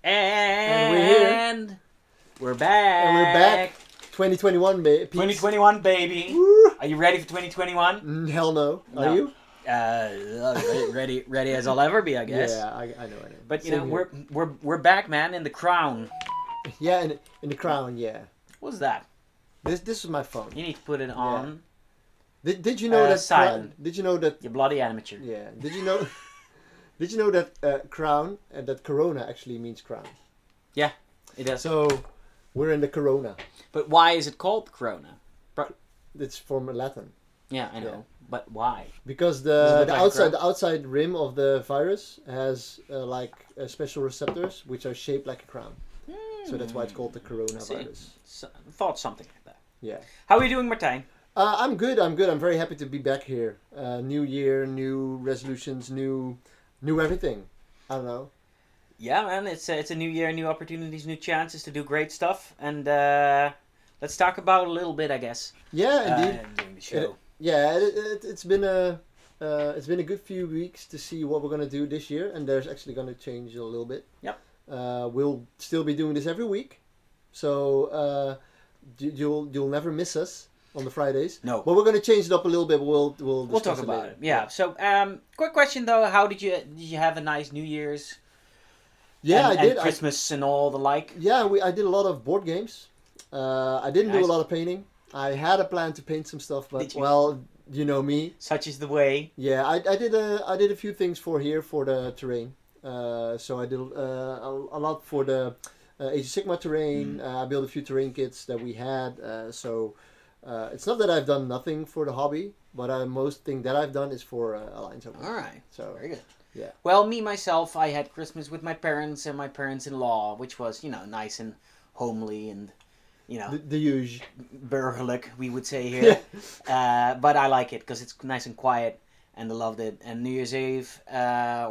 And we're here. We're back. And we're back. 2021, baby. 2021, baby. Woo. Are you ready for 2021? Hell no. No. Are you? Ready as I'll ever be, I guess. Yeah, I know. But you Same know, here. we're back, man, in the crown. Yeah, in the crown. Yeah. What's that? This is my phone. You need to put it on. Did you know that? Silent. Did you know that? You bloody amateur. Yeah. Did you know? Did you know that crown and that Corona actually means crown? Yeah, it does. So we're in the Corona. But why is it called Corona? It's from Latin. Yeah, I know. Yeah. But why? Because Does it look like a the outside rim of the virus has special receptors which are shaped like a crown. So that's why it's called the coronavirus. Thought something like that. Yeah. How are you doing, Martijn? I'm good. I'm very happy to be back here. New year, new resolutions, new everything. I don't know. Yeah, man, it's a new year, new opportunities, new chances to do great stuff, and let's talk about it a little bit, I guess. Yeah, indeed. During the show. It's been a good few weeks to see what we're gonna do this year, and there's actually gonna change a little bit. Yep. We'll still be doing this every week, so you'll never miss us on the Fridays. No. But we're gonna change it up a little bit. We'll We'll talk discuss about later. it. Yeah. So, quick question though: how did you have a nice New Year's? Yeah, and, I did. And Christmas and all the like. I did a lot of board games. I didn't do Nice. a lot of painting. I had a plan to paint some stuff, but Did you? well, you know me. Such is the way. Yeah, I did a few things for the terrain. So I did a lot for the Age of Sigma terrain. I built a few terrain kits that we had. So it's not that I've done nothing for the hobby, but most thing that I've done is for Alliance Open. All right. So Very good. yeah. Well, me myself, I had Christmas with my parents and my parents-in-law, which was nice and homely and The usual. burgerlijk, we would say here. But I like it because it's nice and quiet, and I loved it. And New Year's Eve,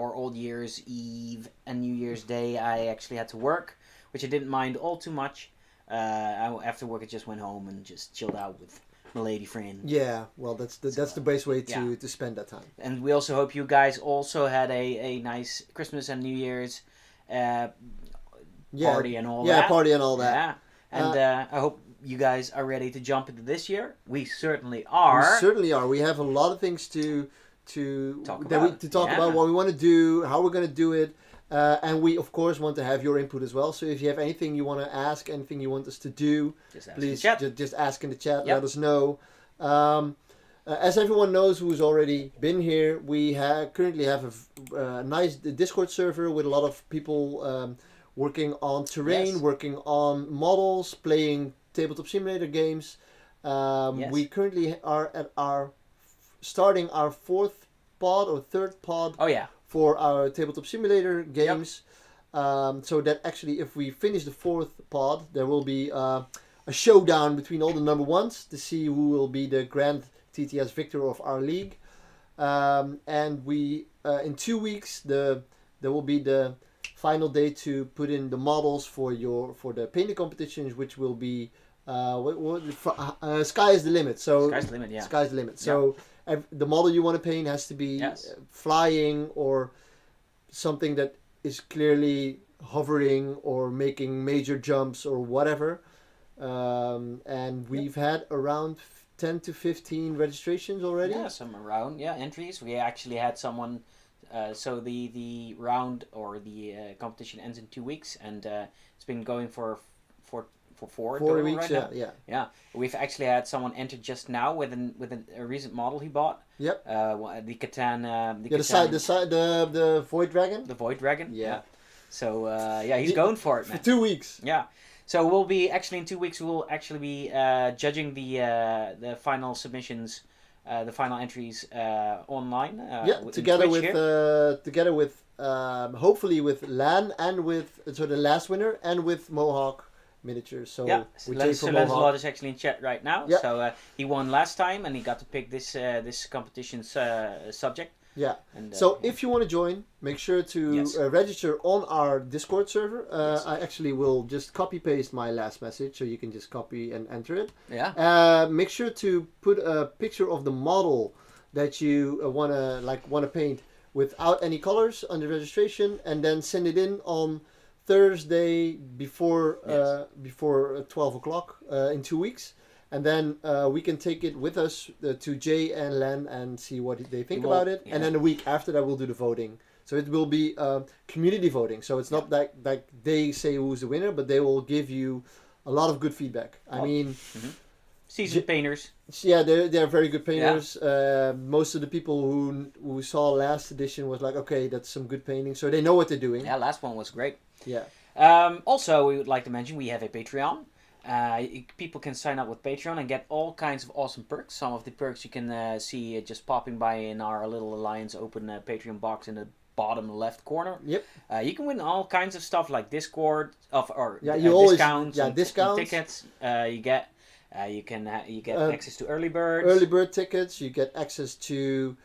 or Old Year's Eve, and New Year's Day, I actually had to work, which I didn't mind all too much. After work, I just went home and just chilled out with my lady friend. Yeah, well, that's the best way to spend that time. And we also hope you guys also had a nice Christmas and New Year's party and all that. Yeah, party and all that. Yeah. And I hope you guys are ready to jump into this year. We certainly are. We certainly are. We have a lot of things to Talk talk about what we want to do, how we're going to do it, and we of course want to have your input as well. So if you have anything you want to ask, anything you want us to do, Just ask please in the chat. just ask in the chat. Yep. Let us know. As everyone knows who's already been here, we currently have a nice Discord server with a lot of people working on terrain, Yes. working on models, playing tabletop simulator games. Yes. We currently are starting our fourth pod or third pod Oh yeah. for our tabletop simulator games. So that actually, if we finish the fourth pod, there will be a showdown between all the number ones to see who will be the grand TTS victor of our league. And we in 2 weeks there will be the final day to put in the models for the painting competitions, which will be sky is the limit. So Sky's the limit, yeah. Sky's the limit. So the model you want to paint has to be flying or something that is clearly hovering or making major jumps or whatever. And we've had around 10 to 15 registrations already. Yeah, some around entries. We actually had someone. So the round or the competition ends in 2 weeks, and it's been going for 4 4 total weeks. right now. Yeah. We've actually had someone enter just now with a recent model he bought. Yep. The Catan. The Void Dragon. The Void Dragon. Yeah. So he's going for it, man. For 2 weeks. Yeah. So we'll be actually in 2 weeks. We'll actually be judging the final submissions, the final entries online. Together with hopefully with Lan and with the last winner and with Mohawk Miniatures. So we take Sir from Lancelot Mohawk. is actually in chat right now. Yeah. So he won last time and he got to pick this competition's subject. Yeah. And, So if you want to join, make sure to Yes. register on our Discord server. Yes. I actually will just copy paste my last message, so you can just copy and enter it. Yeah. Make sure to put a picture of the model that you wanna paint without any colors on the registration, and then send it in on Thursday before Yes. before 12 o'clock in 2 weeks, and then we can take it with us to Jay and Len and see what they think We will- about it. yeah. And then a week after that, we'll do the voting. So it will be community voting. So it's not that like they say who's the winner, but they will give you a lot of good feedback. I Oh. mean, Seasoned painters. yeah, they're very good painters. Most of the people who saw last edition was like, okay, that's some good painting, so they know what they're doing. Yeah, last one was great. Yeah. Also, we would like to mention we have a Patreon. People can sign up with Patreon and get all kinds of awesome perks. Some of the perks you can see just popping by in our little Alliance Open Patreon box in the bottom left corner. Yep. You can win all kinds of stuff like Discord or you always discounts, and discounts. tickets. You get you get access to early birds. Early bird tickets. You get access to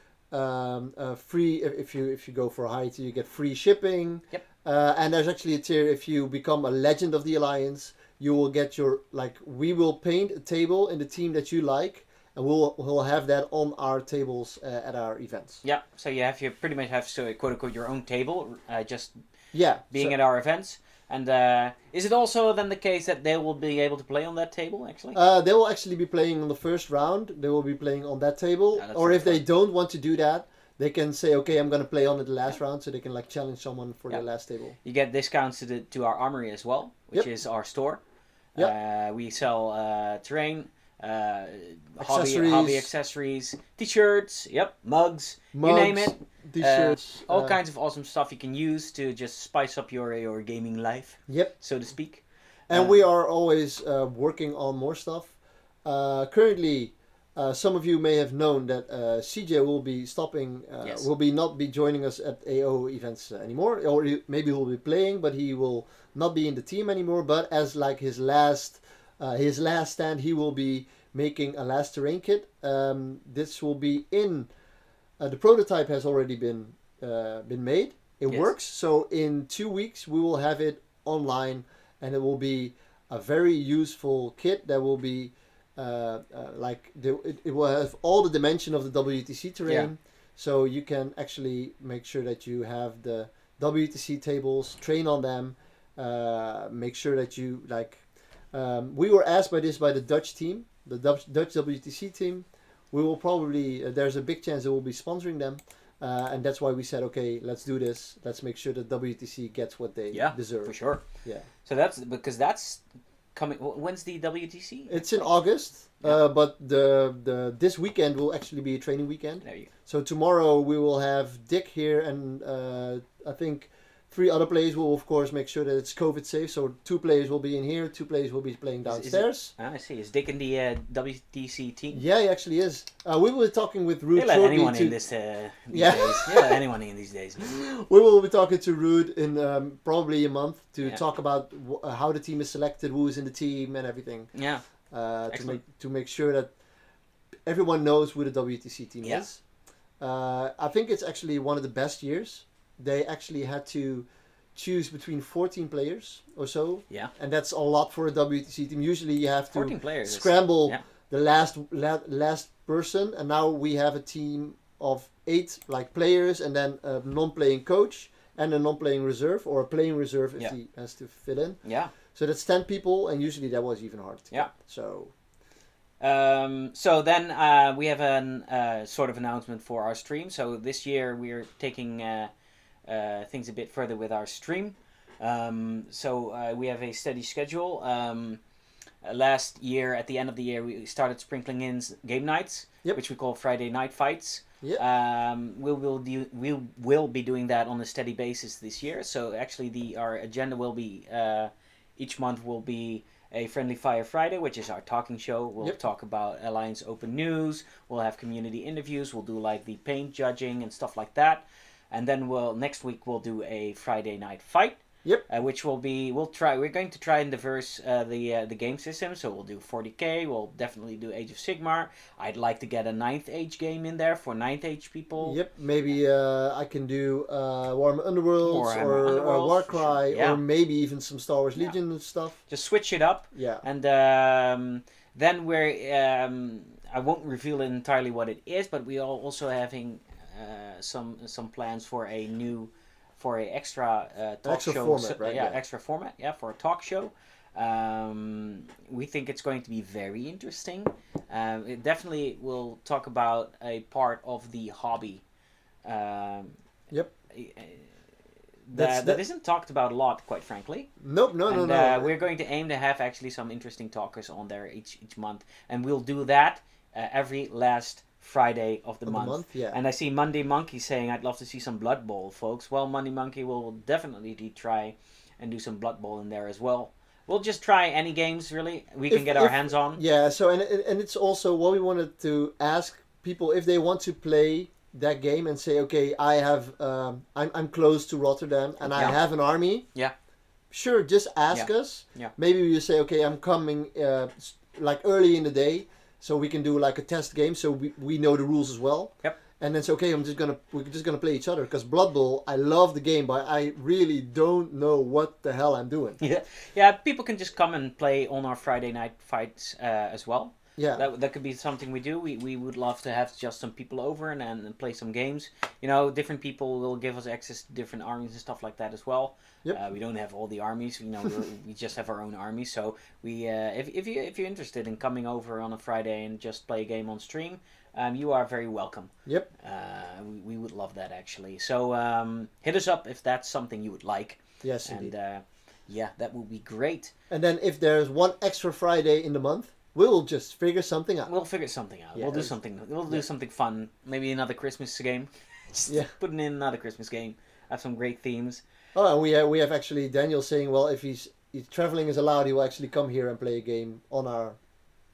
free if you go for a high tier, you get free shipping. Yep. And there's actually a tier if you become a legend of the Alliance, you will get your we will paint a table in the team that you like, and we'll have that on our tables at our events. Yeah, so you pretty much have quote unquote your own table, just Yeah. being at our events. And is it also then the case that they will be able to play on that table actually? They will actually be playing on the first round. They will be playing on that table. Yeah, that's or really if they fun. don't want to do that, they can say, okay, I'm going to play on it the last round, so they can challenge someone for the last table. You get discounts to our armory as well, which Yep. is our store. Yep. We sell terrain, Accessories. hobby accessories, t-shirts, mugs, you name it. T-shirts. All kinds of awesome stuff you can use to just spice up your gaming life, Yep. so to speak. And we are always working on more stuff. Currently, some of you may have known that CJ will be stopping, Yes. will not be joining us at AO events anymore, or maybe he'll be playing, but he will not be in the team anymore. But as his last stand, he will be making a last terrain kit. This will be in the prototype has already been made. It Yes. works. So in 2 weeks we will have it online, and it will be a very useful kit that will be it will have all the dimension of the WTC terrain. Yeah. So you can actually make sure that you have the WTC tables, train on them, make sure that you we were asked by the Dutch team, the Dutch WTC team. We will probably there's a big chance that we'll be sponsoring them, and that's why we said, okay, let's do this. Let's make sure that WTC gets what they deserve. For sure. Yeah. So that's coming. When's the WTC? It's in August, but the this weekend will actually be a training weekend. There you go. So tomorrow we will have Dick here, and I think 3 other players will of course make sure that it's COVID safe. So 2 players will be in here, 2 players will be playing downstairs. I see. Is Dick in the WTC team? Yeah, he actually is. We will be talking with Rude They let shortly. anyone to- in these days. They let anyone in these days. We will be talking to Rude in probably a month to Yeah. talk about how the team is selected, who is in the team, and everything. Yeah. To make sure that everyone knows who the WTC team Yeah. is. I think it's actually one of the best years. They actually had to choose between 14 players or so, Yeah. and that's a lot for a WTC team. Usually you have to 14 players. scramble yeah. the last person, and now we have a team of 8 players, and then a non-playing coach and a non-playing reserve, or a playing reserve if he has to fit in. Yeah. So that's 10 people, and usually that was even hard to Yeah. get. So So then we have an sort of announcement for our stream. So this year we're taking things a bit further with our stream. So we have a steady schedule. Last year, at the end of the year, we started sprinkling in game nights, which we call Friday night fights. yeah, We will be doing that on a steady basis this year. So actually, our agenda will be each month will be a Friendly Fire Friday, which is our talking show. We'll talk about Alliance Open news. We'll have community interviews. We'll do the paint judging and stuff like that. And then next week we'll do a Friday night fight. Yep. Which we're going to try and diverse the game system. So we'll do 40k. We'll definitely do Age of Sigmar. I'd like to get a 9th Age game in there for 9th Age people. Yep. Maybe I can do Warhammer Underworlds Warhammer or Underworlds, Warcry, for sure. Yeah. or maybe even some Star Wars Legion and stuff. Just switch it up. Yeah. And then I won't reveal entirely what it is, but we are also having some plans for a new for a extra talk extra show. format, right? Yeah, Yeah. extra format. Yeah, for a talk show. We think it's going to be very interesting. It definitely will talk about a part of the hobby. Um, Yep. that that- isn't talked about a lot, quite frankly. Nope, no. We're going to aim to have actually some interesting talkers on there each month, and we'll do that every last Friday of the month. Yeah. And I see Monday Monkey saying, "I'd love to see some Blood Bowl, folks." Well, Monday Monkey will definitely try and do some Blood Bowl in there as well. We'll just try any games really we can get our hands on. Yeah. So and it's also what we wanted to ask people if they want to play that game and say, okay, I have I'm close to Rotterdam and I Yeah. have an army. Yeah. Sure, just ask us. Yeah. Maybe you say, okay, I'm coming like early in the day, so we can do like a test game, so we know the rules as well. Yep. And then it's okay. We're just gonna play each other because Blood Bowl. I love the game, but I really don't know what the hell I'm doing. Yeah. People can just come and play on our Friday night fights as well. Yeah. That could be something we do. We would love to have just some people over and play some games. You know, different people will give us access to different armies and stuff like that as well. Yep. We don't have all the armies. You know, we just have our own army. So we, if you're interested in coming over on a Friday and just play a game on stream, you are very welcome. Yep. We would love that actually. So hit us up if that's something you would like. Yes, indeed. And yeah, that would be great. And then if there's one extra Friday in the month, we'll just figure something out. We'll figure something out. Yeah, We'll do something. We'll do something fun. Maybe another Christmas game. Just putting in another Christmas game. Have some great themes. Oh, and we have actually Daniel saying, well, if if traveling is allowed, he will actually come here and play a game on our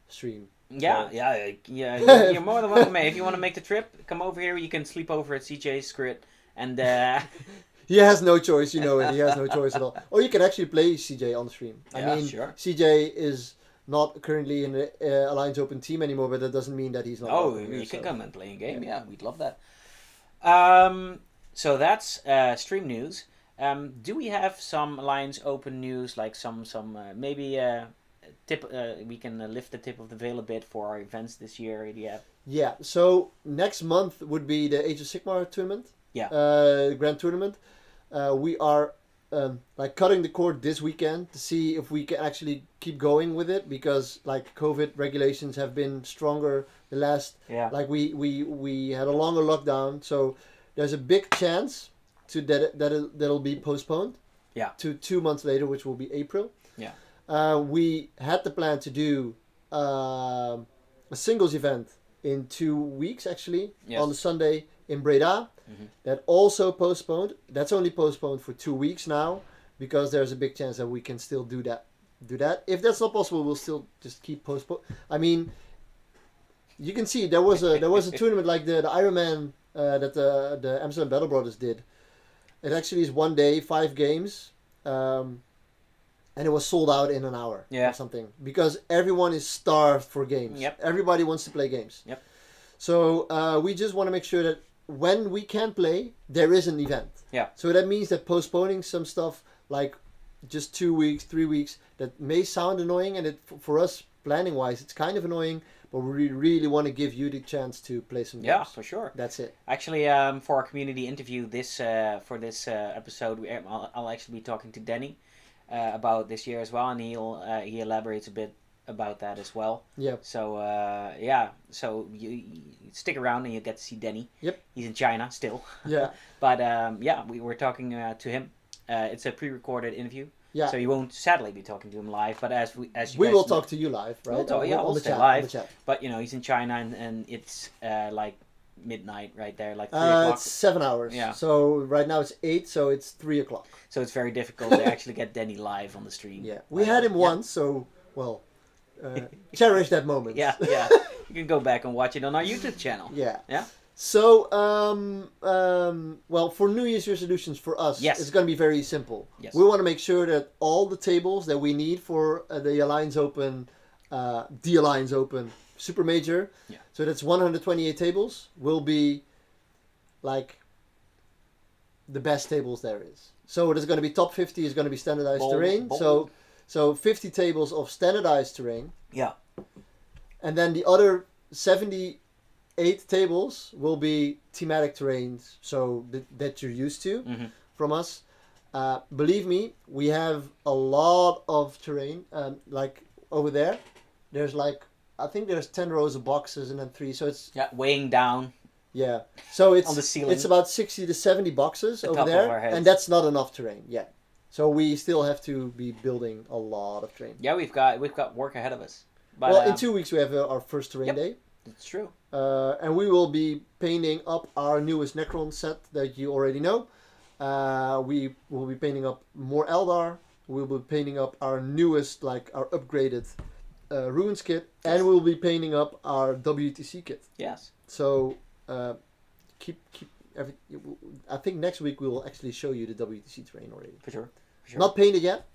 stream. Yeah. You're more than welcome. If you want to make the trip, come over here. You can sleep over at CJ's Scrit, and he has no choice, you know it. He has no choice at all. Or you can actually play CJ on stream. I mean, sure. CJ is not currently in the Alliance Open team anymore, but that doesn't mean that he's not. you can come and play a game. Yeah, we'd love that. So that's stream news. Do we have some Alliance Open news, like some maybe tip? We can lift the tip of the veil a bit for our events this year. Yeah. Yeah. So next month would be the Age of Sigmar tournament. Yeah. Grand tournament. We are like cutting the cord this weekend to see if we can actually keep going with it because like COVID regulations have been stronger the last. Yeah. Like we had a longer lockdown, so there's a big chance that'll be postponed. Yeah. To 2 months later, which will be April. Yeah. We had the plan to do a singles event in 2 weeks actually. Yes. On the Sunday in Breda. Mm-hmm. That also postponed. That's only postponed for 2 weeks now because there's a big chance that we can still do that. If that's not possible, we'll still just keep postpone. I mean, you can see there was a tournament like the Ironman that the Amsterdam Battle Brothers did. It actually is 1 day, 5 games, and it was sold out in an hour or something because everyone is starved for games. Yep. Everybody wants to play games. Yep. So we just want to make sure that when we can play, there is an event. Yeah. So that means that postponing some stuff like just 2 weeks, 3 weeks, that may sound annoying, and for us planning wise, it's kind of annoying. But we really want to give you the chance to play some games. Yeah, for sure. That's it. Actually, for our community interview for this episode, I'll actually be talking to Danny about this year as well, and he elaborates a bit about that as well. Yeah. So so you stick around and you get to see Denny. Yep. He's in China still. Yeah. But we were talking to him. It's a pre-recorded interview. Yeah. So you won't sadly be talking to him live, but as you we guys will know, talk to you live, right? We'll stay chat, live. on the chat. But you know he's in China and it's like midnight right there, like 3 o'clock. It's 7 hours. Yeah. So right now it's 8, so it's 3 o'clock. So it's very difficult to actually get Denny live on the stream. Yeah. We had him once, so well, cherish that moment. Yeah. You can go back and watch it on our YouTube channel. Yeah. Yeah. So, well, for New Year's resolutions for us, Yes. it's going to be very simple. Yes. We want to make sure that all the tables that we need for the Alliance Open, Super Major, so that's 128 tables, will be like the best tables there is. So there's going to be top 50 is going to be standardized terrain. Bold. So 50 tables of standardized terrain. Yeah. And then the other 78 tables will be thematic terrains, so that you're used to. Mm-hmm. from us. Believe me, we have a lot of terrain. Like over there, there's like I think there's 10 rows of boxes and then three. So it's Yeah, weighing down yeah. So on the it's ceiling, about 60 to 70 boxes the over top of our there, heads. and that's not enough terrain yet. So we still have to be building a lot of terrain. Yeah, we've got work ahead of us. But Well, in 2 weeks we have our first terrain yep. day. It's true. And we will be painting up our newest Necron set that you already know. We will be painting up more Eldar. We'll be painting up our newest, like our upgraded Ruins kit, and we'll be painting up our WTC kit. Yes. So keep every. I think next week we will actually show you the WTC terrain already. For sure. For sure. Not painted yet,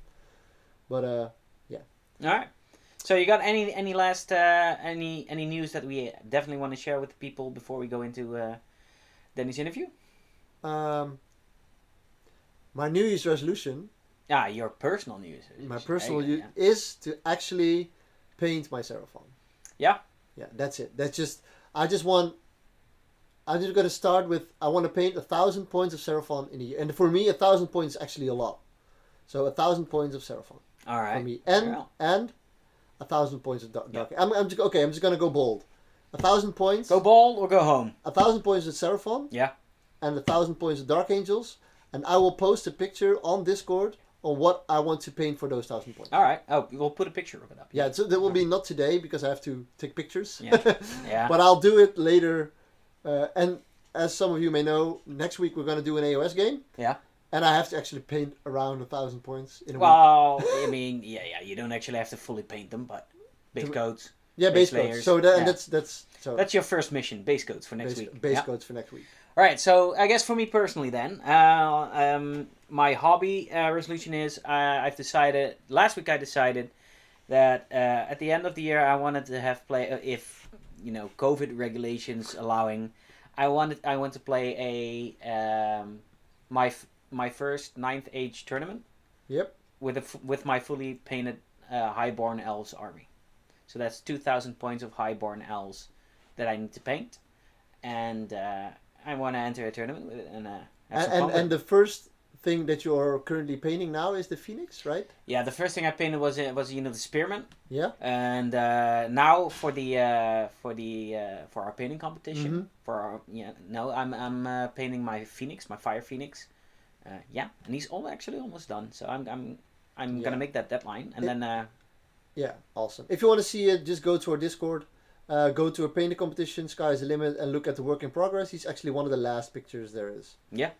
but yeah. All right. So you got any last any news that we definitely want to share with the people before we go into Danny's interview? My New Year's resolution. Your personal news. My personal is to actually paint my Seraphon. Yeah. Yeah, that's it. That's just. I'm just going to start with. I want to paint 1,000 points of Seraphon in a year, and for me, 1,000 points is actually a lot. So 1,000 points of Seraphon. All right. For me, and 1,000 points of Dark. Yeah. I'm just going to go bold. 1,000 points. Go bold or go home. 1,000 points of Seraphon. Yeah. And 1,000 points of Dark Angels, and I will post a picture on Discord on what I want to paint for those 1,000 points. All right. Oh, we'll put a picture of it up. Yeah, so that will be not today because I have to take pictures. Yeah. Yeah. But I'll do it later. And as some of you may know, next week we're going to do an AOS game. Yeah. And I have to actually paint around 1,000 points in a week. Well, I mean, yeah, you don't actually have to fully paint them, but base coats. Yeah, base coats. So that's your first mission, base coats for next week. Base coats for next week. All right, so I guess for me personally then, my hobby resolution is I've decided, last week I decided that at the end of the year I wanted to have if, COVID regulations allowing, I want to play my first 9th Age tournament. Yep. With my fully painted Highborn Elves army. So that's 2,000 points of Highborn Elves that I need to paint. And I want to enter a tournament with it and have some fun. And the first thing that you are currently painting now is the Phoenix, right? Yeah, the first thing I painted was the Spearman. Yeah. And now for our painting competition, I'm painting my Phoenix, my Fire Phoenix. And he's almost done. So I'm gonna make that deadline, and then. Yeah, awesome. If you want to see it, just go to our Discord. Go to a painting competition, Sky's the limit, and look at the work in progress. He's actually one of the last pictures there is. Yeah.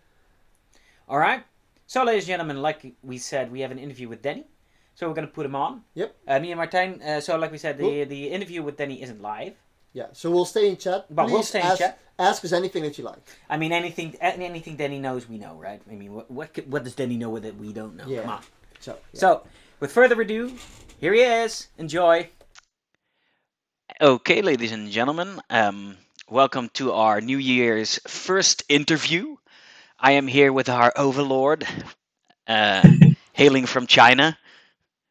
All right. So, ladies and gentlemen, like we said, we have an interview with Danny. So we're going to put him on. Yep. Me and Martijn. So, like we said, the interview with Danny isn't live. Yeah. So we'll stay in chat. But we'll stay in chat. Ask us anything that you like. I mean, anything Danny knows, we know, right? I mean, what does Danny know that we don't know? Yeah. Come on. So, with further ado, here he is. Enjoy. Okay, ladies and gentlemen, welcome to our New Year's first interview. I am here with our overlord, hailing from China.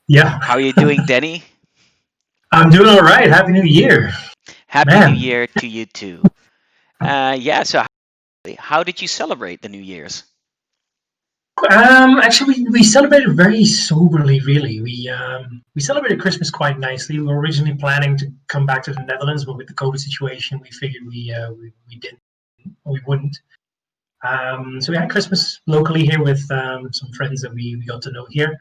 Yeah. How are you doing, Danny? I'm doing all right. Happy New Year. Happy New Year to you too. So how did you celebrate the New Year's? Actually, we celebrated very soberly. Really, we celebrated Christmas quite nicely. We were originally planning to come back to the Netherlands, but with the COVID situation, we figured we wouldn't. So we had Christmas locally here with some friends that we got to know here.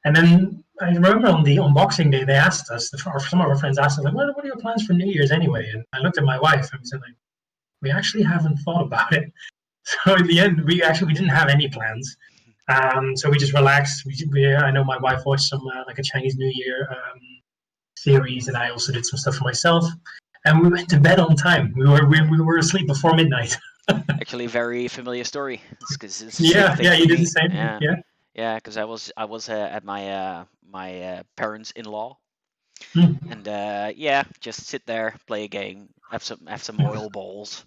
And then I remember on Boxing Day, they asked us, some of our friends asked us, like, what are your plans for New Year's anyway? And I looked at my wife and said, like, we actually haven't thought about it. So in the end, we didn't have any plans. So we just relaxed. I know my wife watched some like a Chinese New Year series, and I also did some stuff for myself. And we went to bed on time. We were asleep before midnight. Actually, a very familiar story. Yeah, you did the same. Yeah, because I was at my parents-in-law, and just sit there, play a game, have some oil balls,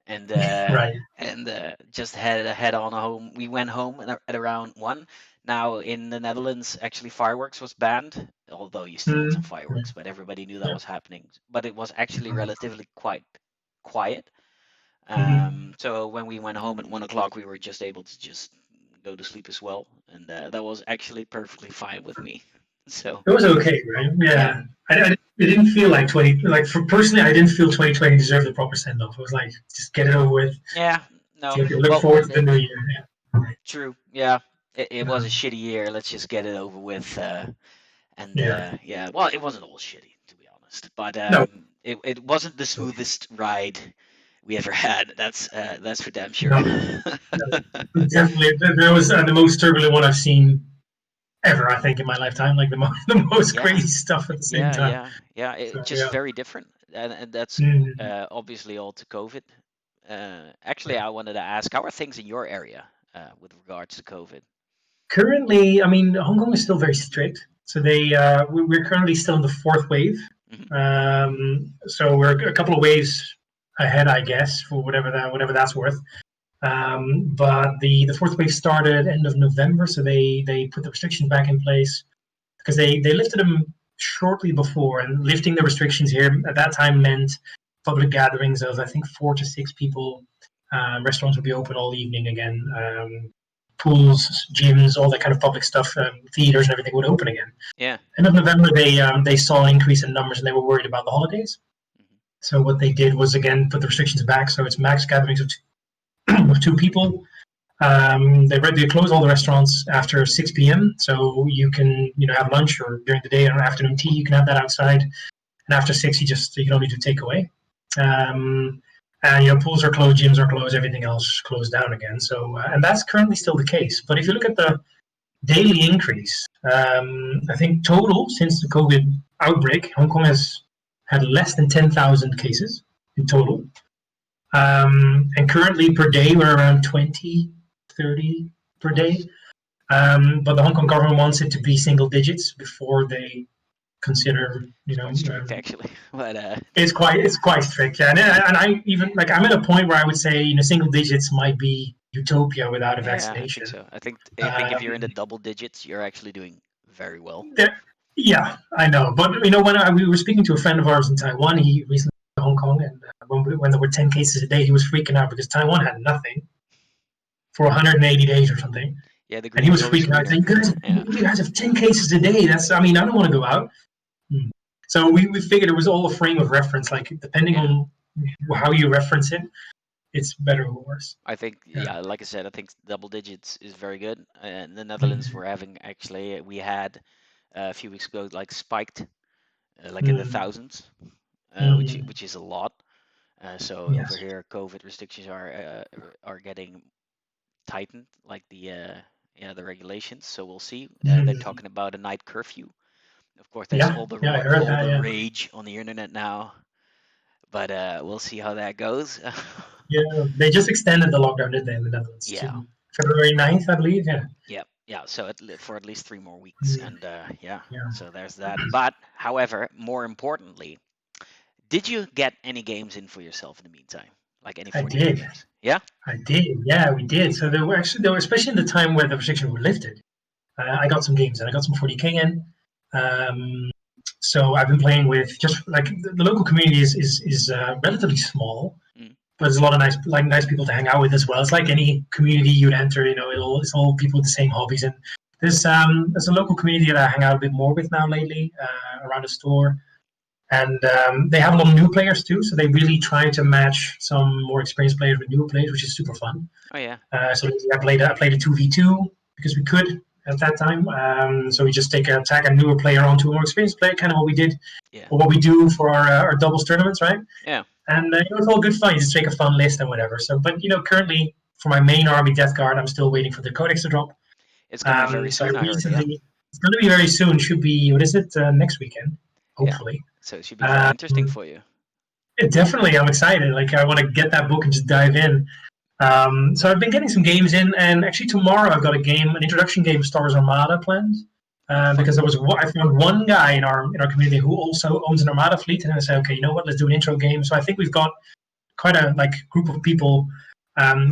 and right. And just head on home. We went home at around 1. Now in the Netherlands, actually fireworks was banned, although you still had some fireworks, but everybody knew that was happening. But it was actually relatively quite quiet. So when we went home at 1 o'clock, we were just able to just go to sleep as well, and that was actually perfectly fine with me. So It was okay, right? yeah, Yeah. It didn't feel like 20, like for personally, I didn't feel 2020 deserved the proper send off. It was like, just get it over with. yeah, no, So you can look well, forward to the new year. true, yeah. It was a Um, shitty year. Let's just get it over with. And yeah. yeah, well, it wasn't all shitty to be honest, but No, it wasn't the smoothest ride we ever had. That's for damn sure. no, no. Definitely. That was the most turbulent one I've seen ever, I think, in my lifetime. Like the most Yeah, crazy stuff at the same yeah, time. yeah, yeah. So, It's just yeah. very different, and that's Mhm. obviously all to COVID. Actually, I wanted to ask, how are things in your area with regards to COVID? Currently, I mean, Hong Kong is still very strict. So we're currently still in the fourth wave. Hmm. So we're a couple of waves ahead, I guess, for whatever that's worth. But the fourth wave started end of November, so they put the restrictions back in place because they lifted them shortly before, and lifting the restrictions here at that time meant public gatherings of I think 4 to 6 people. Restaurants would be open all evening again. Pools, gyms, all that kind of public stuff, theaters and everything would open again. Yeah. End of November, they saw an increase in numbers and they were worried about the holidays. Hmm. So what they did was again put the restrictions back. So it's max gatherings of 2 people. They close all the restaurants after 6 p.m. So you can have lunch or during the day or afternoon tea. You can have that outside. And after 6, you can only do takeaway. And pools are closed, gyms are closed, everything else closed down again. So and that's currently still the case. But if you look at the daily increase, I think total since the COVID outbreak, Hong Kong has had less than 10,000 cases in total. And currently per day we're around 20, 30 per day. But the Hong Kong government wants it to be single digits before they consider, It's quite strict actually, but it's quite strict, yeah. And I even like I'm at a point where I would say single digits might be utopia without a yeah, I think vaccination. so. I think if you're in the Um, double digits, you're actually doing very well. there, yeah, I know, but when we were speaking to a friend of ours in Taiwan, he recently went to Hong Kong, and when there were 10 cases a day, he was freaking out because Taiwan had nothing for 180 days or something, Yeah, the and he green was zone is freaking out saying, greener. "You Yeah. guys have 10 cases a day. I don't want to go out." Hmm. So we figured it was all a frame of reference. Like depending Yeah. on how you reference it, it's better or worse. I think, Yeah. yeah, like I said, I think double digits is very good. In the Netherlands, Mm, we're having actually, we had a few weeks ago like spiked, like in the mm, thousands, mm. which is a lot. So over Yes. here, COVID restrictions are getting tightened, like the regulations. So we'll see. They're Mm. talking about a night curfew. Of course, there's Yeah. Yeah. I heard all that. the Yeah. rage on the internet now, but we'll see how that goes. Yeah. They just extended the lockdown, didn't they, in the Netherlands Yeah. to February 9th, I believe. Yeah. Yeah, yeah. So for at least 3 more weeks, Mm, and yeah. yeah. So there's that. But however, more importantly, did you get any games in for yourself in the meantime? Like any I 40k did. games? Yeah. I did. Yeah, we did. So there were especially in the time where the restrictions were lifted. I got some games and I got some 40k in. Um, so I've been playing with just like the local community is relatively small, Mm. but there's a lot of nice people to hang out with as well. It's like any community you'd enter, it's all people with the same hobbies. And there's a local community that I hang out a bit more with now lately around the store, and they have a lot of new players too. So they really try to match some more experienced players with newer players, which is super fun. Oh yeah. So I played a 2v2 because we could at that time. So we just tag a newer player onto a more experienced player, kind of what we did Yeah. or what we do for our doubles tournaments, right? Yeah. And it's all good fun. You just take a fun list and whatever. So, but currently for my main army Death Guard, I'm still waiting for the codex to drop. It's coming very So I soon, I heard. Yeah. recently, it's going to be very soon. Should be what is it? Next weekend, Yeah. hopefully. So it should be very interesting Um, for you. Definitely, I'm excited. Like I want to get that book and just dive in. So I've been getting some games in, and actually tomorrow I've got an introduction game, Star Wars Armada planned. Fun. Because I found one guy in our community who also owns an Armada fleet, and I said, okay, you know what, let's do an intro game. So I think we've got quite a group of people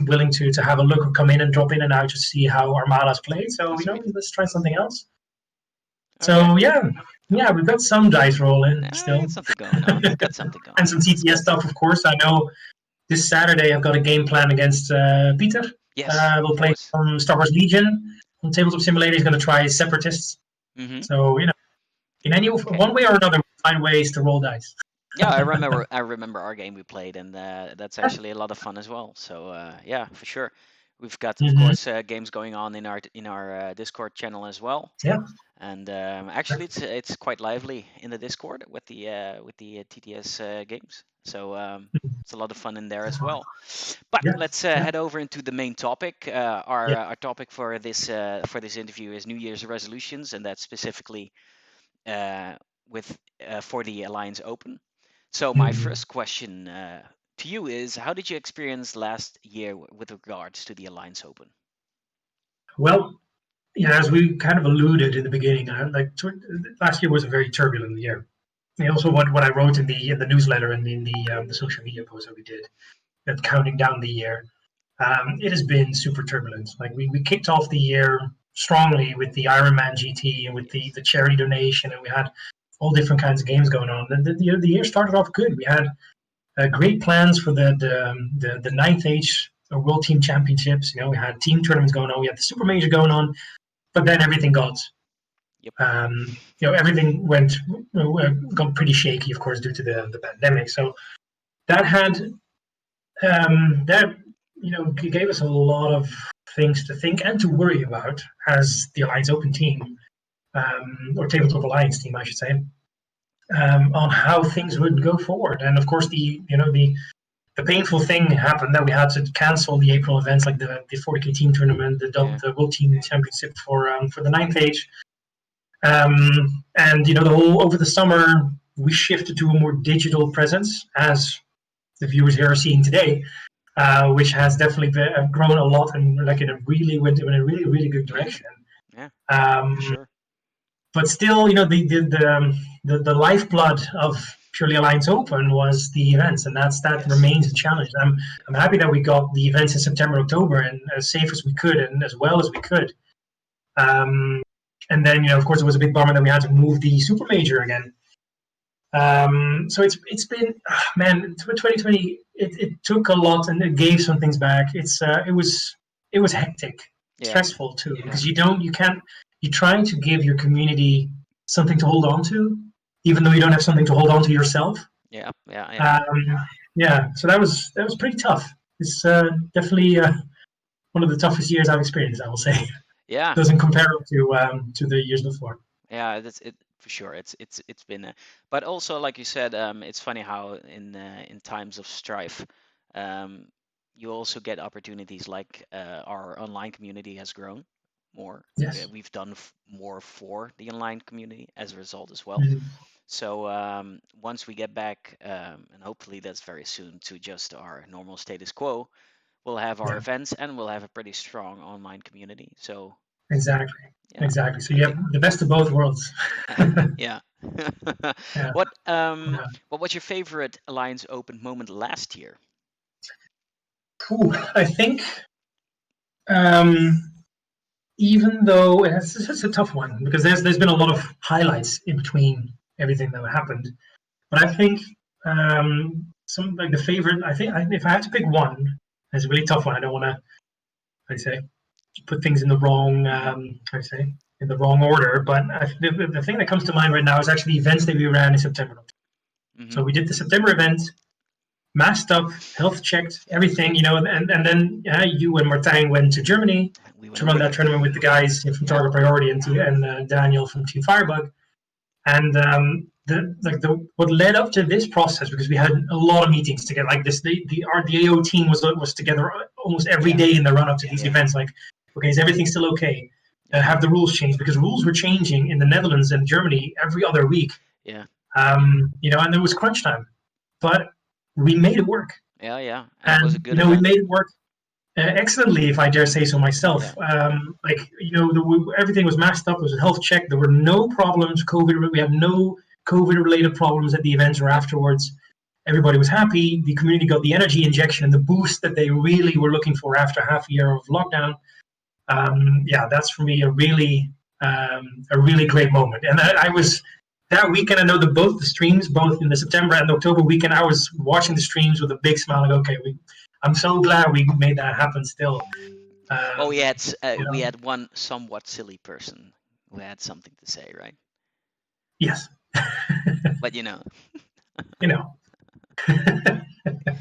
willing to have a look or come in and drop in and out to see how Armada's played. So That's sweet. let's try something else. Okay. So yeah, we've got some dice rolling still, Got something going on. You've got something and going some on. TTS stuff, of course. I know this Saturday I've got a game plan against Peter. Yes, We'll of play course. some Star Wars Legion on Tabletop Simulator. He's going to try Separatists. Hmm. So in any Okay. one way or another, we'll find ways to roll dice. Yeah, I remember. I remember our game we played, and that's actually a lot of fun as well. So yeah, for sure. We've got, of Hmm. course, games going on in our Discord channel as well. Yeah. And actually, it's quite lively in the Discord with the TTS games. So it's a lot of fun in there as well. But Yeah. let's Yeah. head over into the main topic. Our Yeah. our topic for this interview is New Year's resolutions, and that's specifically uh, with for the Alliance Open. So my Mhm. first question to you is, how did you experience last year with regards to the Alliance Open? Well, yeah, as we kind of alluded in the beginning, last year was a very turbulent year. And also, what I wrote in the newsletter and in the social media post that we did, that counting down the year, it has been super turbulent. Like we kicked off the year strongly with the Ironman GT and with Yes. the charity donation, and we had all different kinds of games going on. And the year started off good. We had great plans for the ninth age World Team Championships. We had team tournaments going on. We had the Super Major going on, but then everything Yep. everything got pretty shaky, of course, due to the pandemic. So that had that gave us a lot of things to think and to worry about as the Alliance Open team, or Tabletop Alliance team, I should say, on how things would go forward. And of course, the painful thing happened that we had to cancel the April events, like the 40k team tournament, Yeah. the World Team Championship for the ninth age. And the whole over the summer we shifted to a more digital presence, as the viewers here are seeing today, which has definitely grown a lot and like went in a really good Yeah. direction. Yeah. Um, For sure. but still, the lifeblood of Purely Alliance Open was the events, and that Yes. remains a challenge. I'm happy that we got the events in September, October, and as safe as we could and as well as we could. And then, of course, it was a big bummer that we had to move the Super Major again. So it's been, man, 2020. It took a lot and it gave some things back. It was hectic, Yeah. stressful too, Yeah. because you're trying to give your community something to hold on to, even though you don't have something to hold on to yourself. Yeah. Yeah. Yeah. Yeah, so that was pretty tough. It's definitely one of the toughest years I've experienced, I will say. Yeah. Doesn't compare to the years before. Yeah, that's it for sure. It's been, but also like you said, it's funny how in times of strife, um, you also get opportunities like our online community has grown more. Yes. We've done more for the online community as a result as well. Mhm. So once we get back, and hopefully that's very soon, to just our normal status quo, we'll have our Yeah. events and we'll have a pretty strong online community. So Exactly. yeah, Exactly. So I you think. have the best of both worlds. Yeah. Yeah. What Yeah. what was your favorite Alliance Open moment last year? I think um, even though it's a tough one because there's been a lot of highlights in between everything that happened, but I think some like the favorite. If I had to pick one, it's a really tough one. I don't want to, I say, put things in the wrong, Hmm. I say, in the wrong order. But the thing that comes to mind right now is actually events that we ran in September. Hmm. So we did the September event, masked up, health checked, everything, and then you and Martijn went to Germany We went to run that over. tournament with the guys from Yeah. Target Priority and Daniel from Team Firebug. And what led up to this process, because we had a lot of meetings together, like this, the AO team was together almost every Yeah. day in the run up to Yeah. these Yeah. events. Like, okay, is everything still okay? Yeah. Have the rules changed? Because rules were changing in the Netherlands and Germany every other week. Yeah. And there was crunch time, but we made it work, Yeah. Yeah. And it was a and good we event. made it work excellently, if I dare say so myself. Yeah. Everything was masked up. It was a health check. There were no problems. We had no COVID-related problems at the events or afterwards. Everybody was happy. The community got the energy injection and the boost that they really were looking for after half a year of lockdown. That's for me a really great moment. And I was that weekend. I know both the streams, both in the September and the October weekend, I was watching the streams with a big smile. Like, okay, I'm so glad we made that happen. Still, Well, Um, you we know, had one somewhat silly person who had something to say, right? yes, But you know, you know.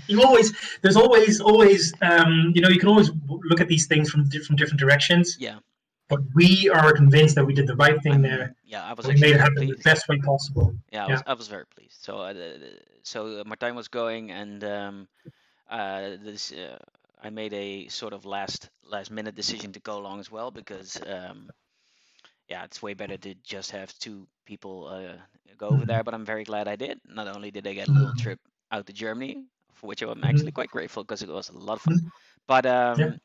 You always there's always you can always look at these things from different directions, yeah. but we are convinced that we did the right thing there, Yeah, I was and we actually made it very happen the pleased. best way possible. Yeah, Yeah. I was very pleased. So Martijn was going, and this I made a sort of last minute decision to go along as well because yeah, it's way better to just have two people go over there. Mhm. But I'm very glad I did. Not only did I get a little Mhm. trip out to Germany, for which I'm actually Mhm. quite grateful because it was a lot of fun, Mhm. but Yeah.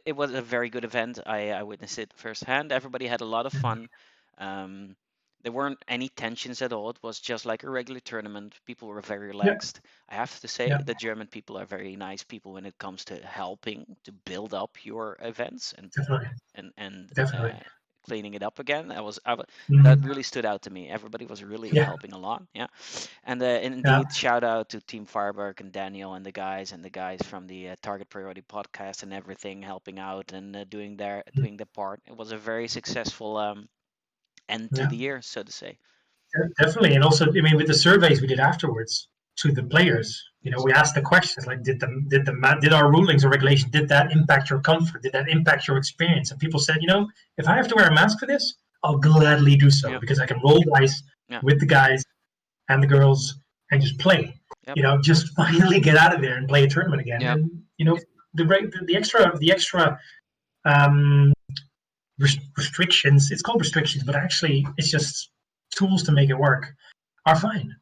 it was a very good event. I witnessed it firsthand. Everybody had a lot of Mhm. fun. Um, there weren't any tensions at all. It was just like a regular tournament. People were very Yeah. relaxed. I have to say, Yeah. the German people are very nice people when it comes to helping to build up your events Definitely. and Definitely. cleaning it up again. That Mhm. really stood out to me. Everybody was really Yeah. helping a lot. Yeah, and Yeah. indeed, shout out to Team Fireberg and Daniel and the guys from the Target Priority podcast and everything, helping out and Mhm. doing their part. It was a very successful end to Yeah. the year, so to say. Definitely. And also, I mean, with the surveys we did afterwards to the players, Yes. we asked the questions like, did our rulings or regulation, did that impact your comfort? Did that impact your experience? And people said, if I have to wear a mask for this, I'll gladly do so Yeah. because I can roll dice Yeah. with the guys and the girls and just play. Yep. Just finally get out of there and play a tournament again. Yep. And the extra um, restrictions. It's called restrictions, but actually it's just tools to make it work. Are fine.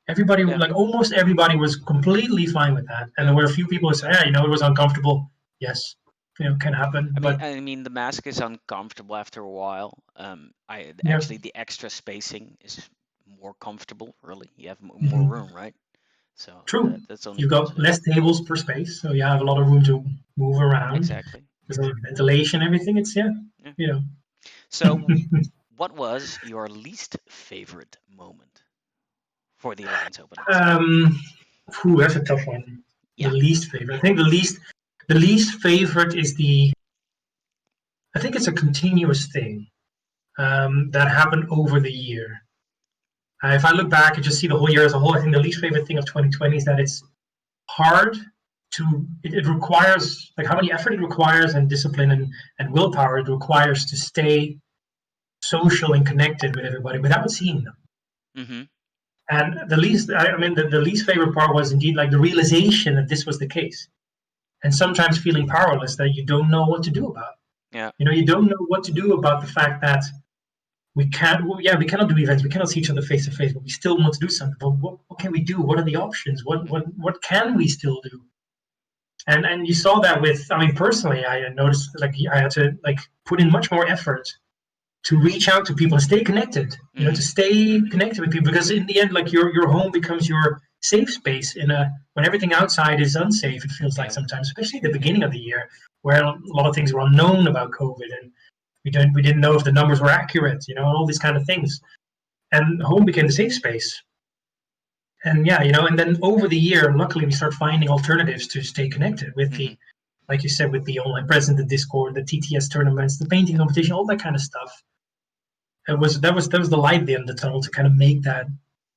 Everybody, Yeah. like almost everybody, was completely fine with that. And there Yeah. were a few people who said, "Yeah, it was uncomfortable." Yes, can happen. But I mean, the mask is uncomfortable after a while. I yeah, actually the extra spacing is more comfortable. Really, you have more mhm, room, right? So true. that's only You've got positive. less tables per space, so you have a lot of room to move around. Exactly. There's a lot of ventilation, everything. It's Yeah. you know. So, what was your least favorite moment for the Alliance openings? um, that's a tough one. The Yeah. least favorite. I think the least favorite is the. I think it's a continuous thing that happened over the year. If I look back and just see the whole year as a whole, I think the least favorite thing of 2020 is that it's hard it requires, like, how many effort it requires and discipline and willpower it requires to stay social and connected with everybody without seeing them. Mm-hmm. And the least favorite part was indeed like the realization that this was the case. And sometimes feeling powerless that you don't know what to do about. Yeah. You don't know what to do about the fact that we cannot do events, we cannot see each other face to face, but we still want to do something. But what can we do? What are the options? What can we still do? And you saw that with, I mean, personally, I noticed like I had to like put in much more effort to reach out to people and stay connected. Mm-hmm. To stay connected with people, because in the end, like your home becomes your safe space when everything outside is unsafe. It feels like Yeah. sometimes, especially at the Yeah. beginning of the year, where a lot of things were unknown about COVID, and we didn't know if the numbers were accurate. All these kind of things. And home became the safe space. And yeah, and then over the year, luckily, we start finding alternatives to stay connected with Mm-hmm. like you said, with the online presence, the Discord, the TTS tournaments, the painting Yeah. competition, all that kind of stuff. That was the light at the end of the tunnel to kind of make that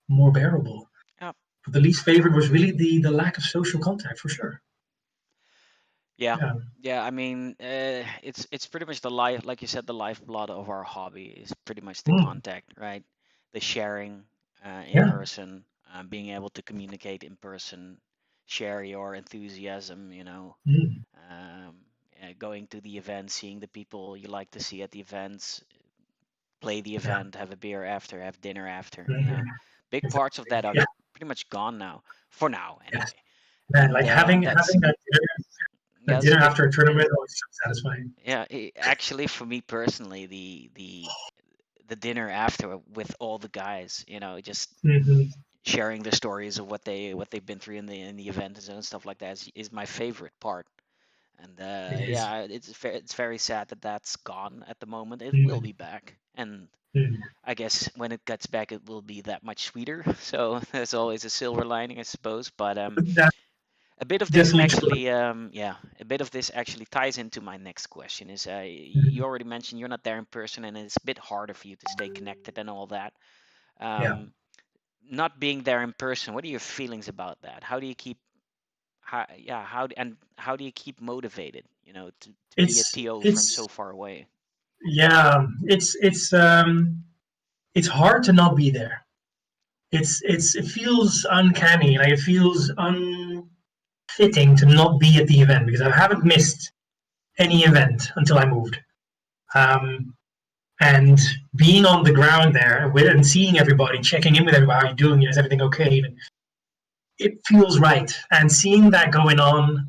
more bearable. Yeah. But the least favorite was really the lack of social contact, for sure. Yeah. Yeah. Yeah. I mean, it's pretty much the life, like you said, the lifeblood of our hobby is pretty much the Mm, contact, right? The sharing in yeah. person, being able to communicate in person, share your enthusiasm, Mm, going to the event, seeing the people you like to see at the events, play the yeah. event, have a beer after, have dinner after. Mhm. Big parts of Exactly. that are Yeah. pretty much gone now, for now Yes. anyway. Man, And like having that's having that yeah, that's a dinner big after a tournament was so satisfying. yeah. Actually, for me personally, the dinner after with all the guys, just Hmm. sharing the stories of what they've been through in the event and stuff like that is my favorite part. And It is. yeah, it's very sad that that's gone at the moment. It will Mm, be back, and mm. I guess when it gets back, it will be that much sweeter. So there's always a silver lining, I suppose. But But that A bit of this Definitely true. actually, a bit of this actually ties into my next question. Is you Mhm. already mentioned you're not there in person, and it's a bit harder for you to stay connected and all that. Yeah, Not being there in person, what are your feelings about that? How do you keep, how do you keep motivated? To be a it's TO from it's so far away. yeah, it's hard to not be there. It feels uncanny, like it feels unfitting to not be at the event because I haven't missed any event until I moved. Um, and being on the ground there and seeing everybody, checking in with everybody, how are you doing? Is everything okay? And it feels right. And seeing that going on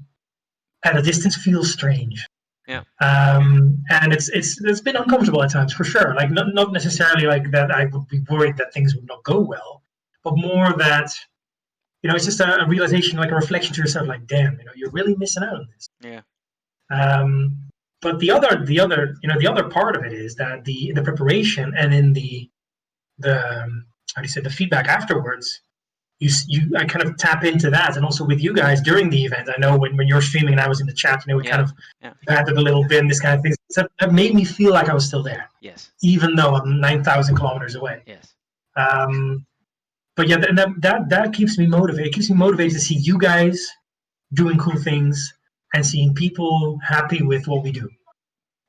at a distance feels strange. Yeah. And it's been uncomfortable at times for sure. Like not necessarily like that I would be worried that things would not go well, but more that it's just a realization, like a reflection to yourself, like damn, you're really missing out on this. Yeah. Um, but the other part of it is that the preparation and in the how do you say the feedback afterwards, I kind of tap into that, and also with you guys during the event. I know when you're streaming and I was in the chat, we kind Yeah. of Yeah. batted a little bit and this kind of thing. So that made me feel like I was still there, Yes. even though I'm 9,000 kilometers away. Yes. Um, but yeah, that keeps me motivated. It keeps me motivated to see you guys doing cool things and seeing people happy with what we do.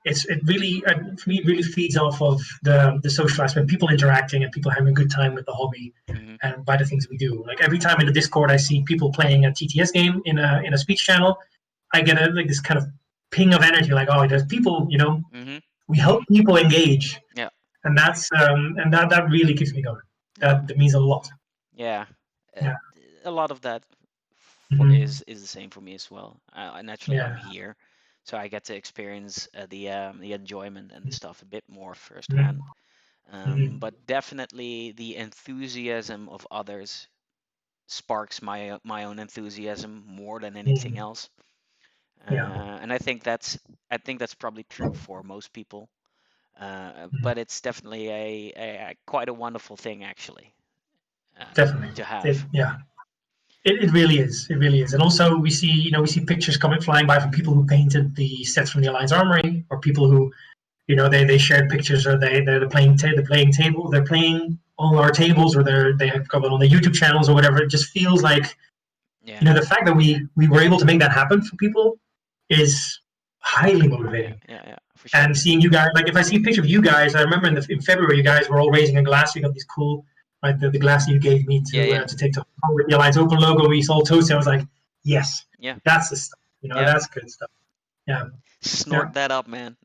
It really, for me, it really feeds off of the social aspect, people interacting and people having a good time with the hobby Hmm. and by the things we do. Like every time in the Discord I see people playing a TTS game in a speech channel, I get like this kind of ping of energy, like, oh, there's people, Hmm. we help people engage, Yeah. and that really keeps me going. That means a lot. Yeah. Uh, Yeah. a lot of that Hmm. is the same for me as well. Naturally, I'm Yeah. here, so I get to experience the enjoyment and the stuff a bit more Hmm. firsthand. Hmm. But definitely the enthusiasm of others sparks my own enthusiasm more than anything Hmm. else. Yeah. And I think that's probably true for most people. Hmm. But it's definitely a quite a wonderful thing actually, Definitely. to have. Yeah. It really is. It really is. And also we see pictures coming flying by from people who painted the sets from the Alliance Armory, or people who, they shared pictures, or they're playing table, they're playing on our tables, or they have got it on the YouTube channels or whatever. It just feels like, Yeah. the fact that we were able to make that happen for people is highly Yeah. motivating. Yeah. Yeah. For And sure. seeing you guys, like if I see a picture of you guys, I remember in February you guys were all raising a glass. You got these cool, like the glass you gave me Yeah. Yeah. to take to home with the Alliance Open logo. We all toasted. I was like, yes, Yeah. that's the stuff. Yeah. That's good stuff. Yeah, yeah, Snort that up, man.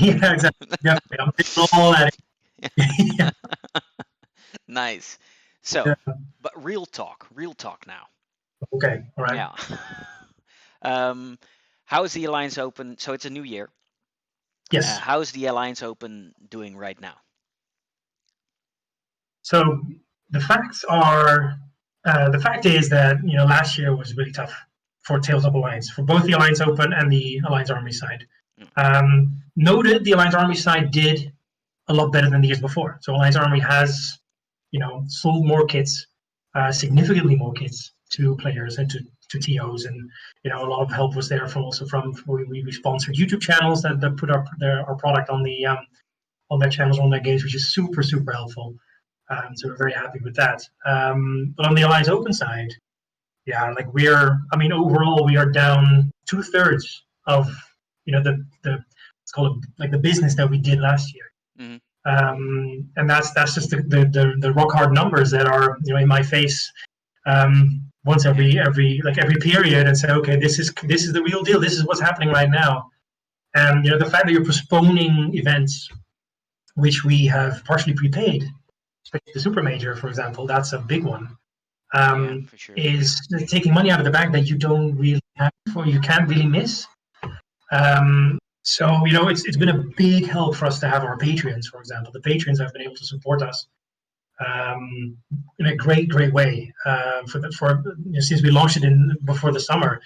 yeah, exactly. Definitely. I'm taking all at it. Yeah, Nice. So, yeah. but real talk now. Okay, all right. Yeah. um, how is the Alliance Open? So it's a new year. Yes. How is the Alliance Open doing right now? So the facts are, the fact is that last year was really tough for Tabletop Alliance, for both the Alliance Open and the Alliance Army side. Mm. Noted, the Alliance Army side did a lot better than the years before. So Alliance Army has, sold more kits, significantly more kits to players and to TOs, and a lot of help was there from we sponsored YouTube channels that put our product on their channels, on their games, which is super helpful. So we're very happy with that. But on the Alliance Open side, yeah, like overall we are down 2/3 of the let's call it like the business that we did last year. Hmm. And that's just the rock hard numbers that are in my face once every period, and say, okay, this is the real deal. This is what's happening right now. And the fact that you're postponing events, which we have partially prepaid, especially the super major, for example, that's a big one. Yeah, for sure. Is taking money out of the bank that you don't really have, or you can't really miss. So it's been a big help for us to have our Patreons, for example. The Patreons have been able to support us in a great way since we launched it before the summer.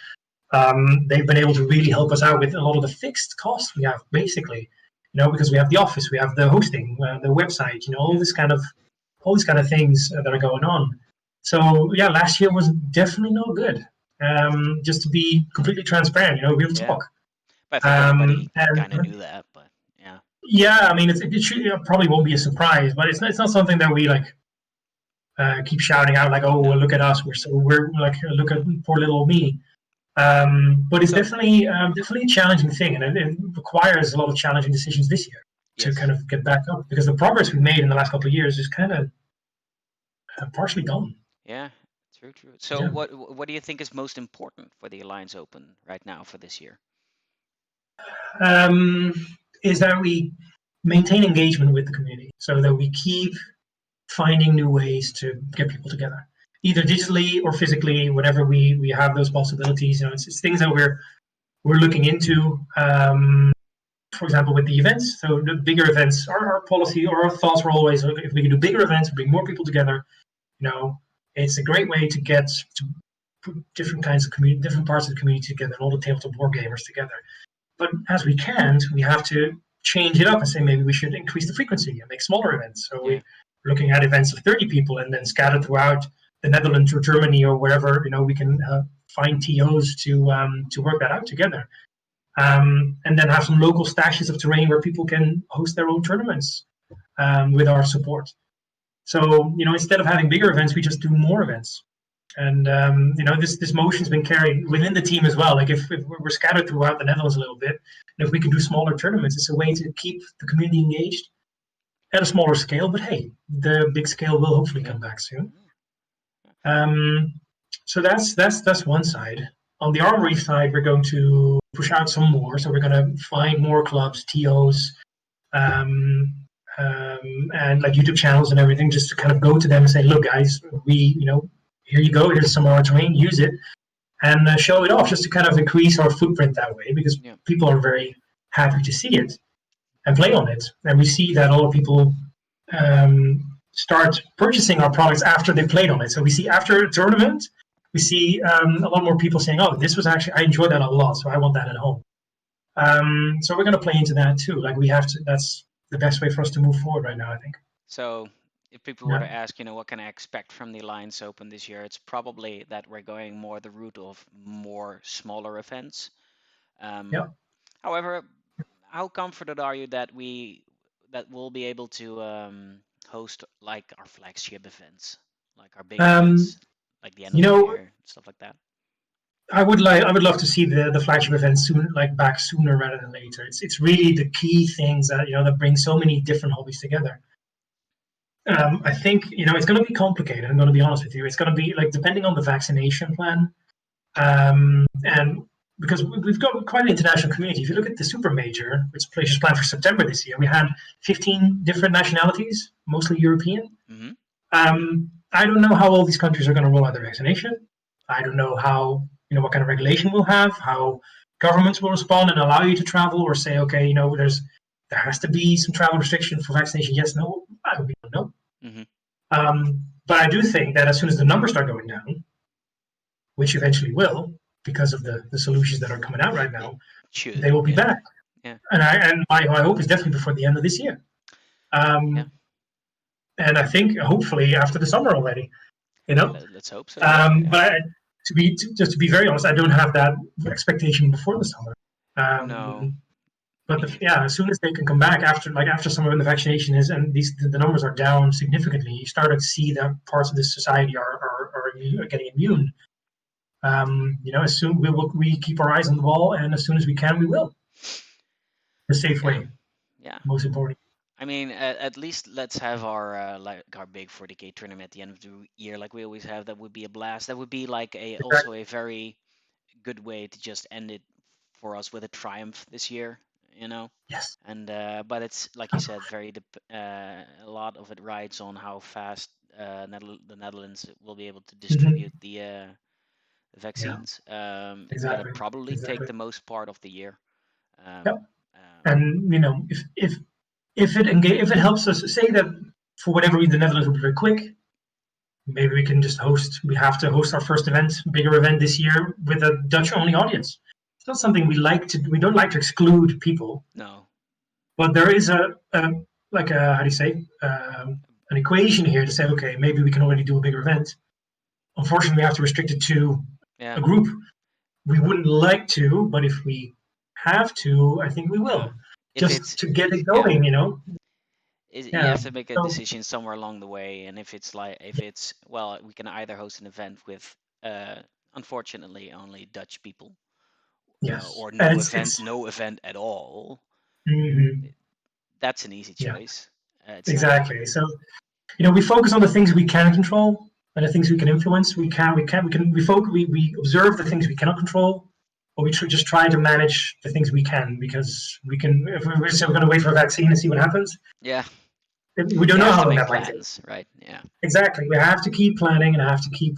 They've been able to really help us out with a lot of the fixed costs we have, basically. Because we have the office, we have the hosting, the website, all these kind of things that are going on. So yeah, last year was definitely not good. just to be completely transparent, real Yeah. talk. But I think everybody And kind of knew that, but yeah. yeah, I mean, it probably won't be a surprise, but it's not something that we like keep shouting out like, oh, well, look at us, we're like, look at poor little me. But it's So definitely a challenging thing, and it requires a lot of challenging decisions this year to yes. kind of get back up, because the progress we've made in the last couple of years is kind of partially gone. Yeah, true, true. So Yeah. what do you think is most important for the Alliance Open right now for this year? um, is that we maintain engagement with the community, so that we keep finding new ways to get people together, either digitally or physically, whatever we have those possibilities. It's things that we're looking into. For example, with the events, so the bigger events, our policy or our thoughts were always, if we can do bigger events, bring more people together, it's a great way to get to put different kinds of community, different parts of the community together, and all the tabletop board gamers together. But as we can't, we have to change it up and say maybe we should increase the frequency and make smaller events. So Yeah. we're looking at events of 30 people and then scattered throughout the Netherlands or Germany or wherever, we can find TOs to work that out together. And then have some local stashes of terrain where people can host their own tournaments with our support. So, instead of having bigger events, we just do more events. And, this motion's been carried within the team as well. Like if we're scattered throughout the Netherlands a little bit, and if we can do smaller tournaments, it's a way to keep the community engaged at a smaller scale. But hey, the big scale will hopefully come back soon. So that's one side. On the Armory side, we're going to push out some more. So we're going to find more clubs, TOs, and like YouTube channels and everything, just to kind of go to them and say, look, guys, here you go. Here's some more terrain. Use it and show it off, just to kind of increase our footprint that way, because people are very happy to see it and play on it. And we see that a lot of people start purchasing our products after they played on it. So we see after a tournament, we see a lot more people saying, oh, this was actually, I enjoyed that a lot, so I want that at home. So we're going to play into that too. Like that's the best way for us to move forward right now, I think. So if people were to ask, what can I expect from the Alliance Open this year, it's probably that we're going more the route of more smaller events. However, how confident are you that we'll be able to host like our flagship events, like our big events, like the end of the year, stuff like that? I would love to see the flagship events soon, like back sooner rather than later. It's really the key things that that bring so many different hobbies together. I think it's going to be complicated. I'm going to be honest with you. It's going to be like depending on the vaccination plan, and because we've got quite an international community. If you look at the Super Major, which is planned for September this year, we had 15 different nationalities, mostly European. Mm-hmm. I don't know how all these countries are going to roll out their vaccination. I don't know how what kind of regulation we'll have, how governments will respond and allow you to travel, or say, okay, there has to be some travel restriction for vaccination. Yes, no, we don't know. Mm-hmm. But I do think that as soon as the numbers start going down, which eventually will, because of the solutions that are coming out right now, they will be back. Yeah. And my hope is definitely before the end of this year. And I think hopefully after the summer already. Let's hope so. But just to be very honest, I don't have that expectation before the summer. No. But as soon as they can come back after summer when the vaccination is, and the numbers are down significantly, you start to see that parts of this society are getting immune. As soon we keep our eyes on the ball, and as soon as we can, we will. The safe way. Yeah. Most important. I mean, at least let's have our big 40K tournament at the end of the year, like we always have. That would be a blast. That would be like also a very good way to just end it for us with a triumph this year. Yes. And but it's like you said, a lot of it rides on how fast the Netherlands will be able to distribute the vaccines. It's gonna probably take the most part of the year. And if it helps us, say that for whatever reason the Netherlands will be very quick, maybe we can just we have to host our first bigger event this year with a Dutch only audience. It's not something we don't like to exclude people. No. But there is an equation here to say, okay, maybe we can already do a bigger event. Unfortunately, we have to restrict it to Yeah. a group. We wouldn't like to, but if we have to, I think we Yeah. will, If just it's to get it yeah, going. you Yeah. have to make a So decision somewhere along the way, and if it's well, we can either host an event with unfortunately only Dutch people, yes, or and no event at all. mhm, That's an easy yeah, choice. It's not. exactly. So we focus on the things we can control and the things we can influence. We observe the things we cannot control, but we just try to manage the things we can, because we can. If we're going to wait for a vaccine and see what happens, Yeah, we don't you know have how to long make that might take. plans, right? Yeah. Exactly. We have to keep planning and have to keep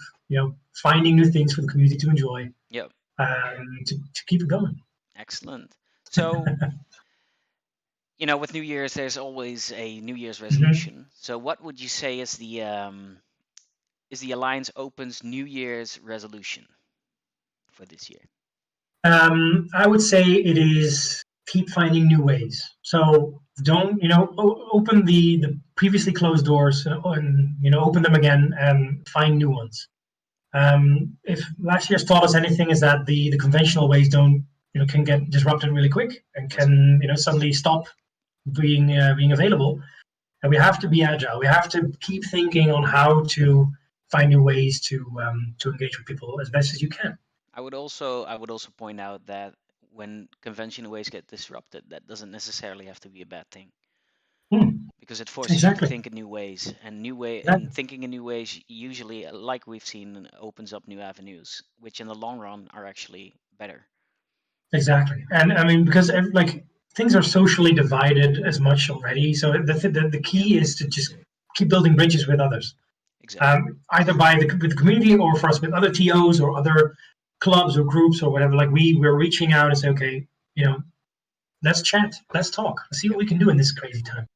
finding new things for the community to enjoy, Yep. to keep it going. Excellent. So, with New Year's, there's always a New Year's Mhm. resolution. So, what would you say is the Alliance Open's New Year's resolution for this year? I would say it is keep finding new ways. So don't open the previously closed doors, and open them again and find new ones. If last year's taught us anything, is that the conventional ways don't can get disrupted really quick and Yes. can suddenly stop being available. And we have to be agile. We have to keep thinking on how to find new ways to engage with people as best as you can. I would also point out that when conventional ways get disrupted, that doesn't necessarily have to be a bad thing, Hmm, because it forces you to exactly. think in new ways, and Exactly. thinking in new ways usually, like we've seen, opens up new avenues, which in the long run are actually better. Exactly. And I mean, because like things are socially divided as much already, so the Yeah, key is to just keep building bridges with others, exactly. either with the community, or for us with other TOs or other clubs or groups or whatever. Like we're reaching out and say, okay, you know, let's chat, let's talk, let's see what Yep, we can do in this crazy time,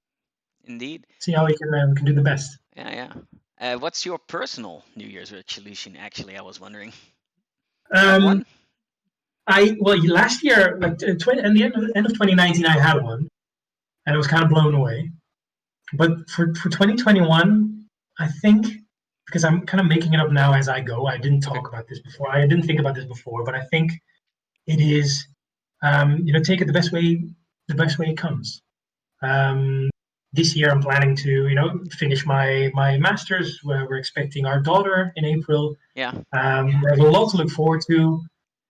indeed. see how we can do the best. Yeah, yeah. What's your personal New Year's resolution? Actually, I was wondering. Do you have Um, one? last year, like 20, at the end of 2019, I had one, and I was kind of blown away. But for 2021, I think, because I'm kind of making it up now as I go. I didn't Okay. talk about this before. I didn't think about this before, but I think it is, take it the best way it comes. Um, this year, I'm planning to, finish my masters. Where we're expecting our daughter in April. Yeah, We have a lot to look forward to,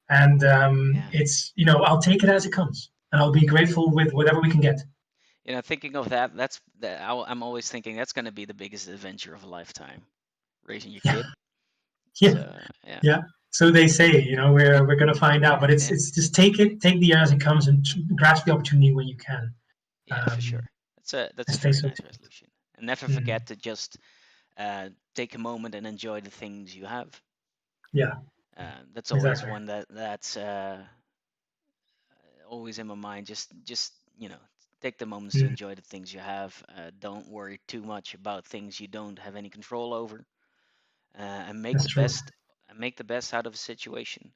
and yeah. I'll take it as it comes, and I'll be grateful with whatever we can get. Thinking of that, I'm always thinking that's going to be the biggest adventure of a lifetime, raising your Yeah, kid. yeah, So, yeah, yeah. So they say, we're gonna find out, but it's yeah, it's just take the year as it comes, and grasp the opportunity when you can, yeah, for sure. That's and a stay very so. nice resolution. And never Mm, forget to just take a moment and enjoy the things you have. yeah, That's always exactly. one that's always in my mind. Just take the moments to Mm, enjoy the things you have. Don't worry too much about things you don't have any control over, and that's true. make the best out of a situation.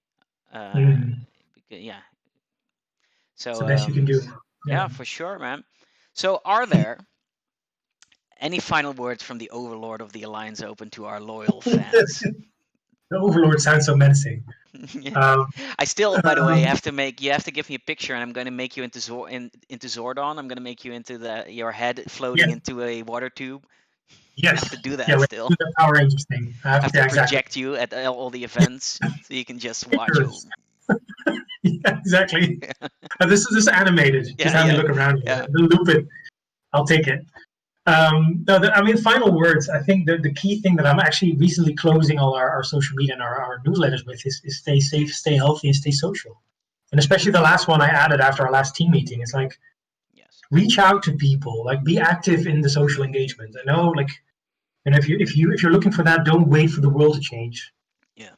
Uh, Mm, yeah. it's So the best you can do. yeah, Yeah. for sure, man. So are there any final words from the Overlord of the Alliance Open to our loyal fans? The Overlord sounds so menacing. Yeah. Um, I still, by the way, um, you have to give me a picture, and I'm going to make you into Zordon. I'm going to make you into your head floating yes, into a water tube. I have to yes, do yeah. that We have still. to do the Power Rangers thing. I have to Yeah, exactly. project you at all the events, so you can just watch. Oh, Pictures. Yeah, exactly. This is animated. Just yeah, have me yeah, look around here. yeah, The loop it. I'll take it. No, I mean, final words. I think the key thing that I'm actually recently closing all our social media and our newsletters with is stay safe, stay healthy, and stay social. And especially the last one I added after our last team meeting. It's like, yes, reach out to people, like be active in the social engagement. I know, like, and if you're looking for that, don't wait for the world to change. yeah,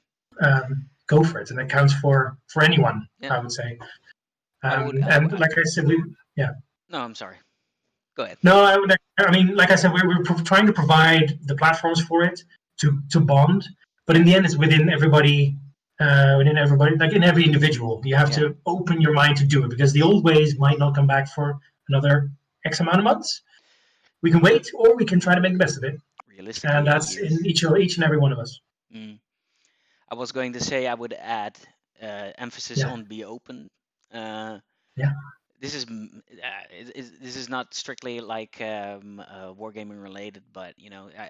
Go for it, and that counts for anyone, yeah. I would say. I would. And like I said, yeah. No, I'm sorry. Go ahead. No, I mean, like I said, we're trying to provide the platforms for it to bond, but in Yeah, the end, it's within everybody, like in every individual. You have yeah. to open your mind to do it, because the old ways might not come back for another X amount of months. We can wait, or we can try to make the best of it, and Realistically, a that's year. in each and every one of us. Mm. I was going to say I would add emphasis Yeah, on be open. Uh, yeah. this is not strictly like wargaming related, but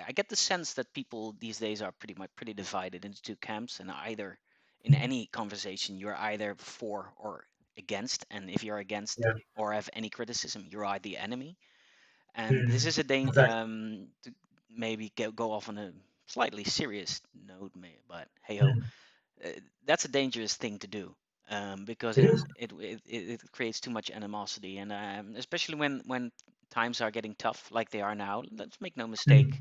I get the sense that people these days are pretty divided into two camps, and either in Mhm. any conversation you're either for or against, and if you're against Yeah. or have any criticism, you are the enemy. And this Mm. is a Exactly. to maybe go off on a slightly serious note, but hey ho, Mm. uh, that's a dangerous thing to do, because It is. it creates too much animosity, and especially when times are getting tough like they are now. Let's make no mistake.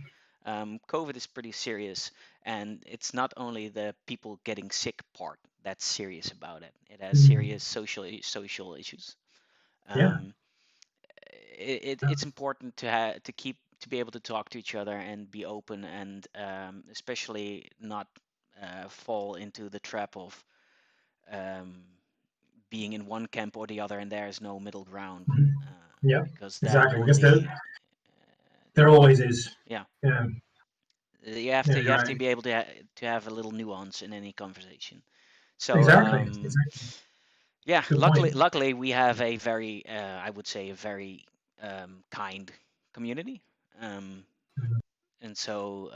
Mm. COVID is pretty serious, and it's not only the people getting sick part that's serious about it. It has Mm. serious social issues. Yeah. Um, Yeah. it's important to keep to be able to talk to each other and be open, and especially not fall into the trap of um, being in one camp or the other, and there is no middle ground, Mhm. Yeah. because that Exactly. Because only there always is. yeah, Yeah. Yeah. you You're have to right. be able to have a little nuance in any conversation. So Exactly. Exactly. yeah, Good point. luckily we have a very I would say a very kind community. Um, Mhm. and so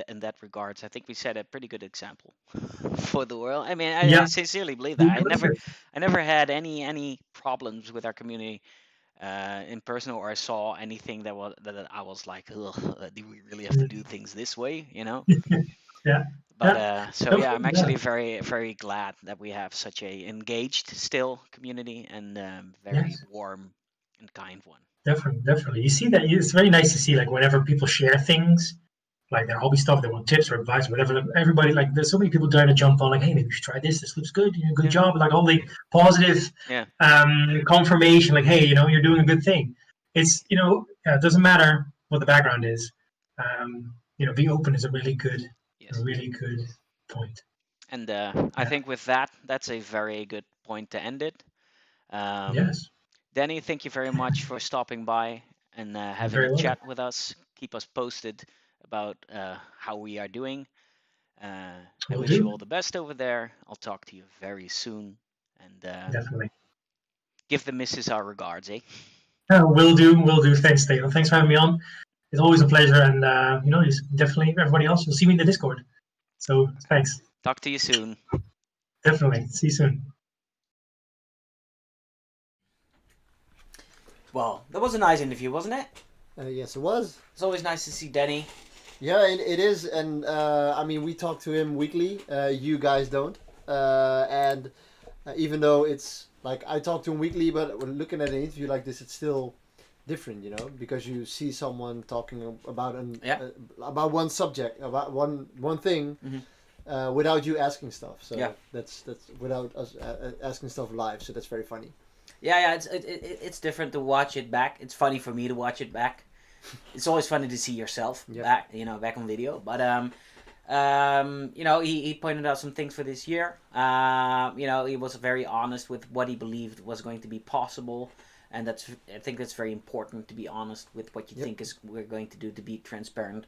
in that regards, I think we set a pretty good example for the world. I mean, I Yeah. sincerely believe that. We believe it. I never had any problems with our community in person, or I saw anything that I was like, ugh, do we really have to do Mm. things this way? You know. Yeah. But Yeah. so No, yeah, I'm yeah. actually very glad that we have such a engaged still community, and very Yes. warm and kind one. Definitely. Definitely. You see that it's very nice to see like whenever people share things like their hobby stuff, they want tips or advice, whatever. Like, everybody like there's so many people trying to jump on like, hey, maybe you should try this. This looks good. Good Yeah, job. Like all the positive yeah, confirmation, like, hey, you're doing a good thing. It's it doesn't matter what the background is. Being open is a yes. really good point. And I Yeah. think with that, that's a very good point to end it. Um, Yes. Danny, thank you very much for stopping by and You're having a very welcome. chat with us. Keep us posted about how we are doing. Uh, I Will wish you do. all the best over there. I'll talk to you very soon. And Definitely. give the missus our regards, eh? Will do. Will do. Thanks, Dave. Thanks for having me on. It's always a pleasure, and definitely everybody else. You'll see me in the Discord. So thanks. Talk to you soon. Definitely. See you soon. Well, that was a nice interview, wasn't it? Yes, it was. It's always nice to see Danny. Yeah, it is, and I mean, we talk to him weekly. You guys don't, and even though it's like I talk to him weekly, but when looking at an interview like this, it's still different, because you see someone talking about Yeah. about one subject, about one thing, Mhm. without you asking stuff. So Yeah. that's without us asking stuff live. So that's very funny. Yeah. It's different to watch it back. It's funny for me to watch it back. It's always funny to see yourself Yep. back on video. But he pointed out some things for this year. He was very honest with what he believed was going to be possible, and I think that's very important to be honest with what you Yep. think is we're going to do, to be transparent.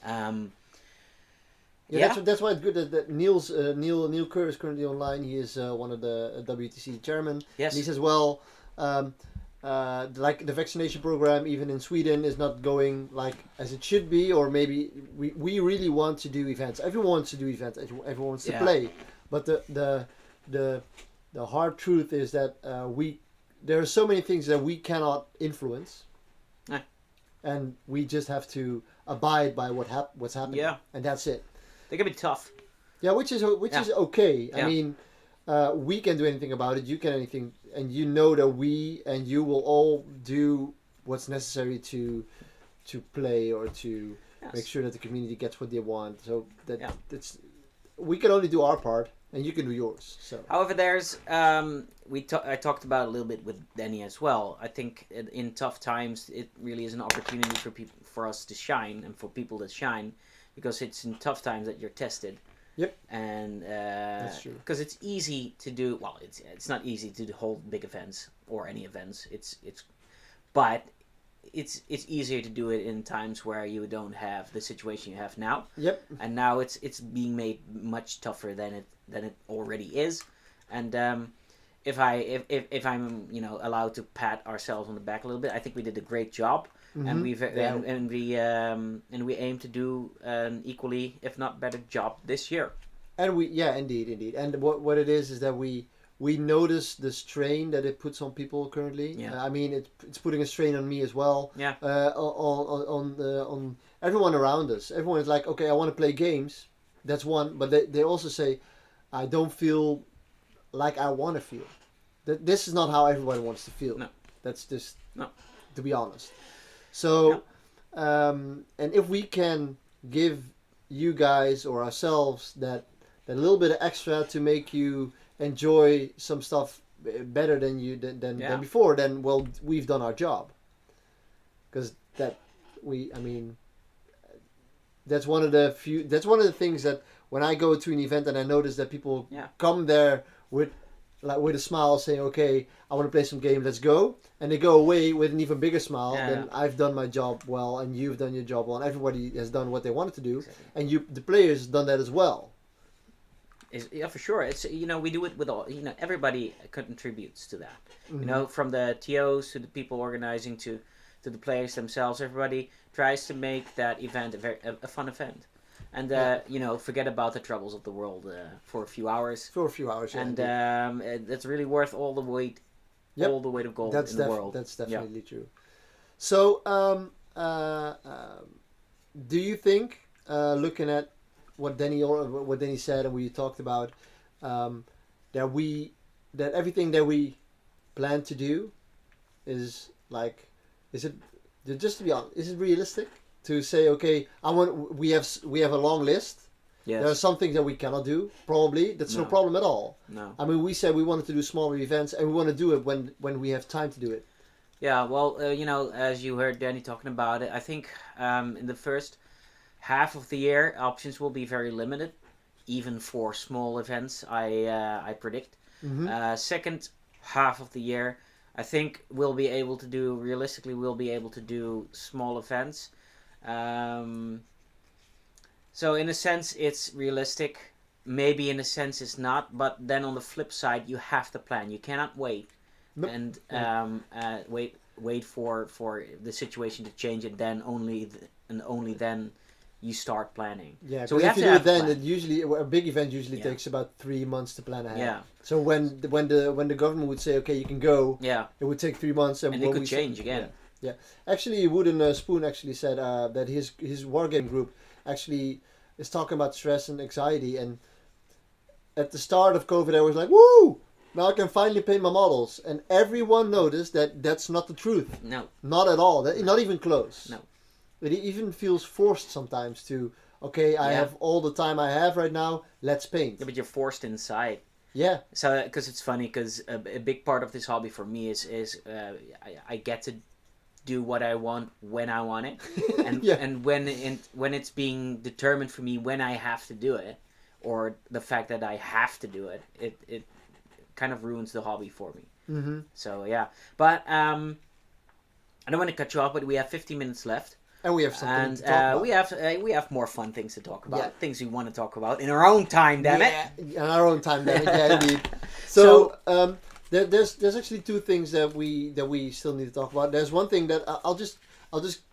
Um, Yeah, yeah. that's why it's good that Neil Kerr is currently online. He is one of the WTC chairman. Yes. And he says, well, like the vaccination program, even in Sweden, is not going like as it should be, or maybe we really want to do events. Everyone wants to do events. Everyone wants to Yeah. play, but the hard truth is that there are so many things that we cannot influence, Eh. and we just have to abide by what's happening. Yeah. And that's it. They can be tough. Yeah, which is Yeah. okay. I Yeah. mean, we can do anything about it. You can anything, and you know that we and you will all do what's necessary to play or to Yes. make sure that the community gets what they want. So Yeah. that's we can only do our part, and you can do yours. So However, there's I talked about a little bit with Danny as well. I think in tough times, it really is an opportunity for us to shine, and for people to shine, because it's in tough times that you're tested. Yep. And That's true. because it's easy to do. Well, it's not easy to hold big events or any events. But it's easier to do it in times where you don't have the situation you have now. Yep. And now it's being made much tougher than it already is. And if I'm allowed to pat ourselves on the back a little bit, I think we did a great job. And we aim to do an equally, if not better, job this year. And indeed. And what it is that we notice the strain that it puts on people currently. Yeah. I mean, it's putting a strain on me as well. Yeah. On everyone around us. Everyone is like, okay, I want to play games. That's one. But they also say, I don't feel like I want to feel. This is not how everybody wants to feel. No. That's just, No. to be honest. So, and if we can give you guys or ourselves that little bit of extra to make you enjoy some stuff better than before, then well, we've done our job. Because that's one of the things that when I go to an event and I notice that people come there with a smile saying, okay, I want to play some game, let's go, and they go away with an even bigger smile, then I've done my job well and you've done your job well and everybody has done what they wanted to do. Exactly. And the players done that as well. Yeah, for sure. It's we do it with all. Everybody contributes to that. Mm-hmm. From the TOs to the people organizing to the players themselves. Everybody tries to make that event a fun event, and forget about the troubles of the world for a few hours. And it's really worth all the weight, all the weight of gold in the world. That's definitely true. So, do you think, looking at what Denny said and we talked about, that everything that we plan to do is it just to be honest, is it realistic to say, okay, we have a long list. Yes. There are some things that we cannot do. Probably that's no problem at all. No. I mean, we said we wanted to do smaller events and we want to do it when we have time to do it. Yeah. Well, as you heard Danny talking about it, I think in the first half of the year, options will be very limited, even for small events. I predict. Mm-hmm. Second half of the year, I think we'll be able to do small events. So in a sense, it's realistic. Maybe in a sense, it's not. But then on the flip side, you have to plan. You cannot wait and wait for the situation to change, and then only then you start planning. Yeah, so if you do it then, a big event usually takes about 3 months to plan ahead. Yeah. So when the government would say, okay, you can go, it would take 3 months, and it could change again. Yeah. Actually, Wooden Spoon actually said that his wargaming group actually is talking about stress and anxiety, and at the start of COVID, I was like, woo! Now I can finally paint my models, and everyone noticed that that's not the truth. No. Not at all. Not even close. No. It even feels forced sometimes to, okay, I have all the time I have right now, let's paint. Yeah, but you're forced inside. Yeah. So, because it's funny, because a big part of this hobby for me is I get to do what I want when I want it, and and when it's being determined for me when I have to do it, or the fact that I have to do it, it kind of ruins the hobby for me. Mm-hmm. So yeah, but I don't want to cut you off, but we have 15 minutes left. And we have something to talk about. We have more fun things to talk about. Things we want to talk about in our own time, damn it. In our own time, damn it. Yeah, indeed. So there's actually two things that we still need to talk about. There's one thing that I'll just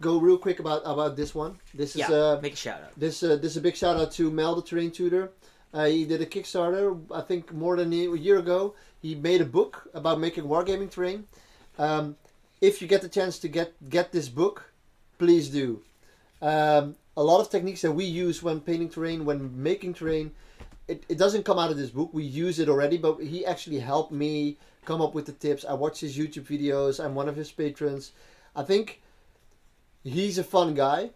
go real quick about this one. This is make a shout out. This is a big shout out to Mel, the terrain tutor. He did a Kickstarter, I think more than a year ago. He made a book about making wargaming terrain. If you get the chance to get this book, please do. A lot of techniques that we use when painting terrain, when making terrain, it doesn't come out of this book. We use it already, but he actually helped me come up with the tips. I watch his YouTube videos. I'm one of his patrons. I think he's a fun guy.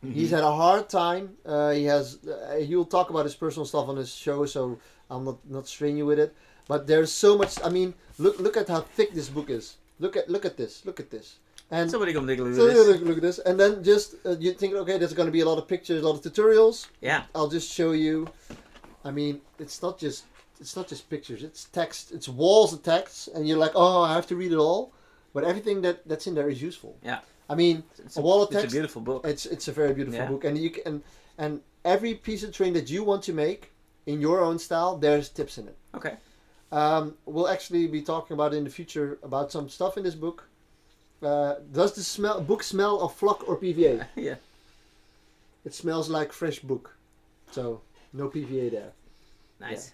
Mm-hmm. He's had a hard time. He'll talk about his personal stuff on his show, so I'm not straining you with it. But there's so much. I mean, look at how thick this book is. Look at this. And somebody come take a look at this. And then just you think, okay, there's going to be a lot of pictures, a lot of tutorials. Yeah. I'll just show you. I mean, it's not just pictures. It's text. It's walls of text, and you're like, oh, I have to read it all. But everything that's in there is useful. Yeah. I mean, It's a wall of it's a text. beautiful book. It's a very beautiful Yeah. book, and you can and every piece of terrain that you want to make in your own style, there's tips in it. Okay. We'll actually be talking about in the future about some stuff in this book. Does the book smell of flock or PVA? Yeah. It smells like fresh book, so no PVA there. Nice.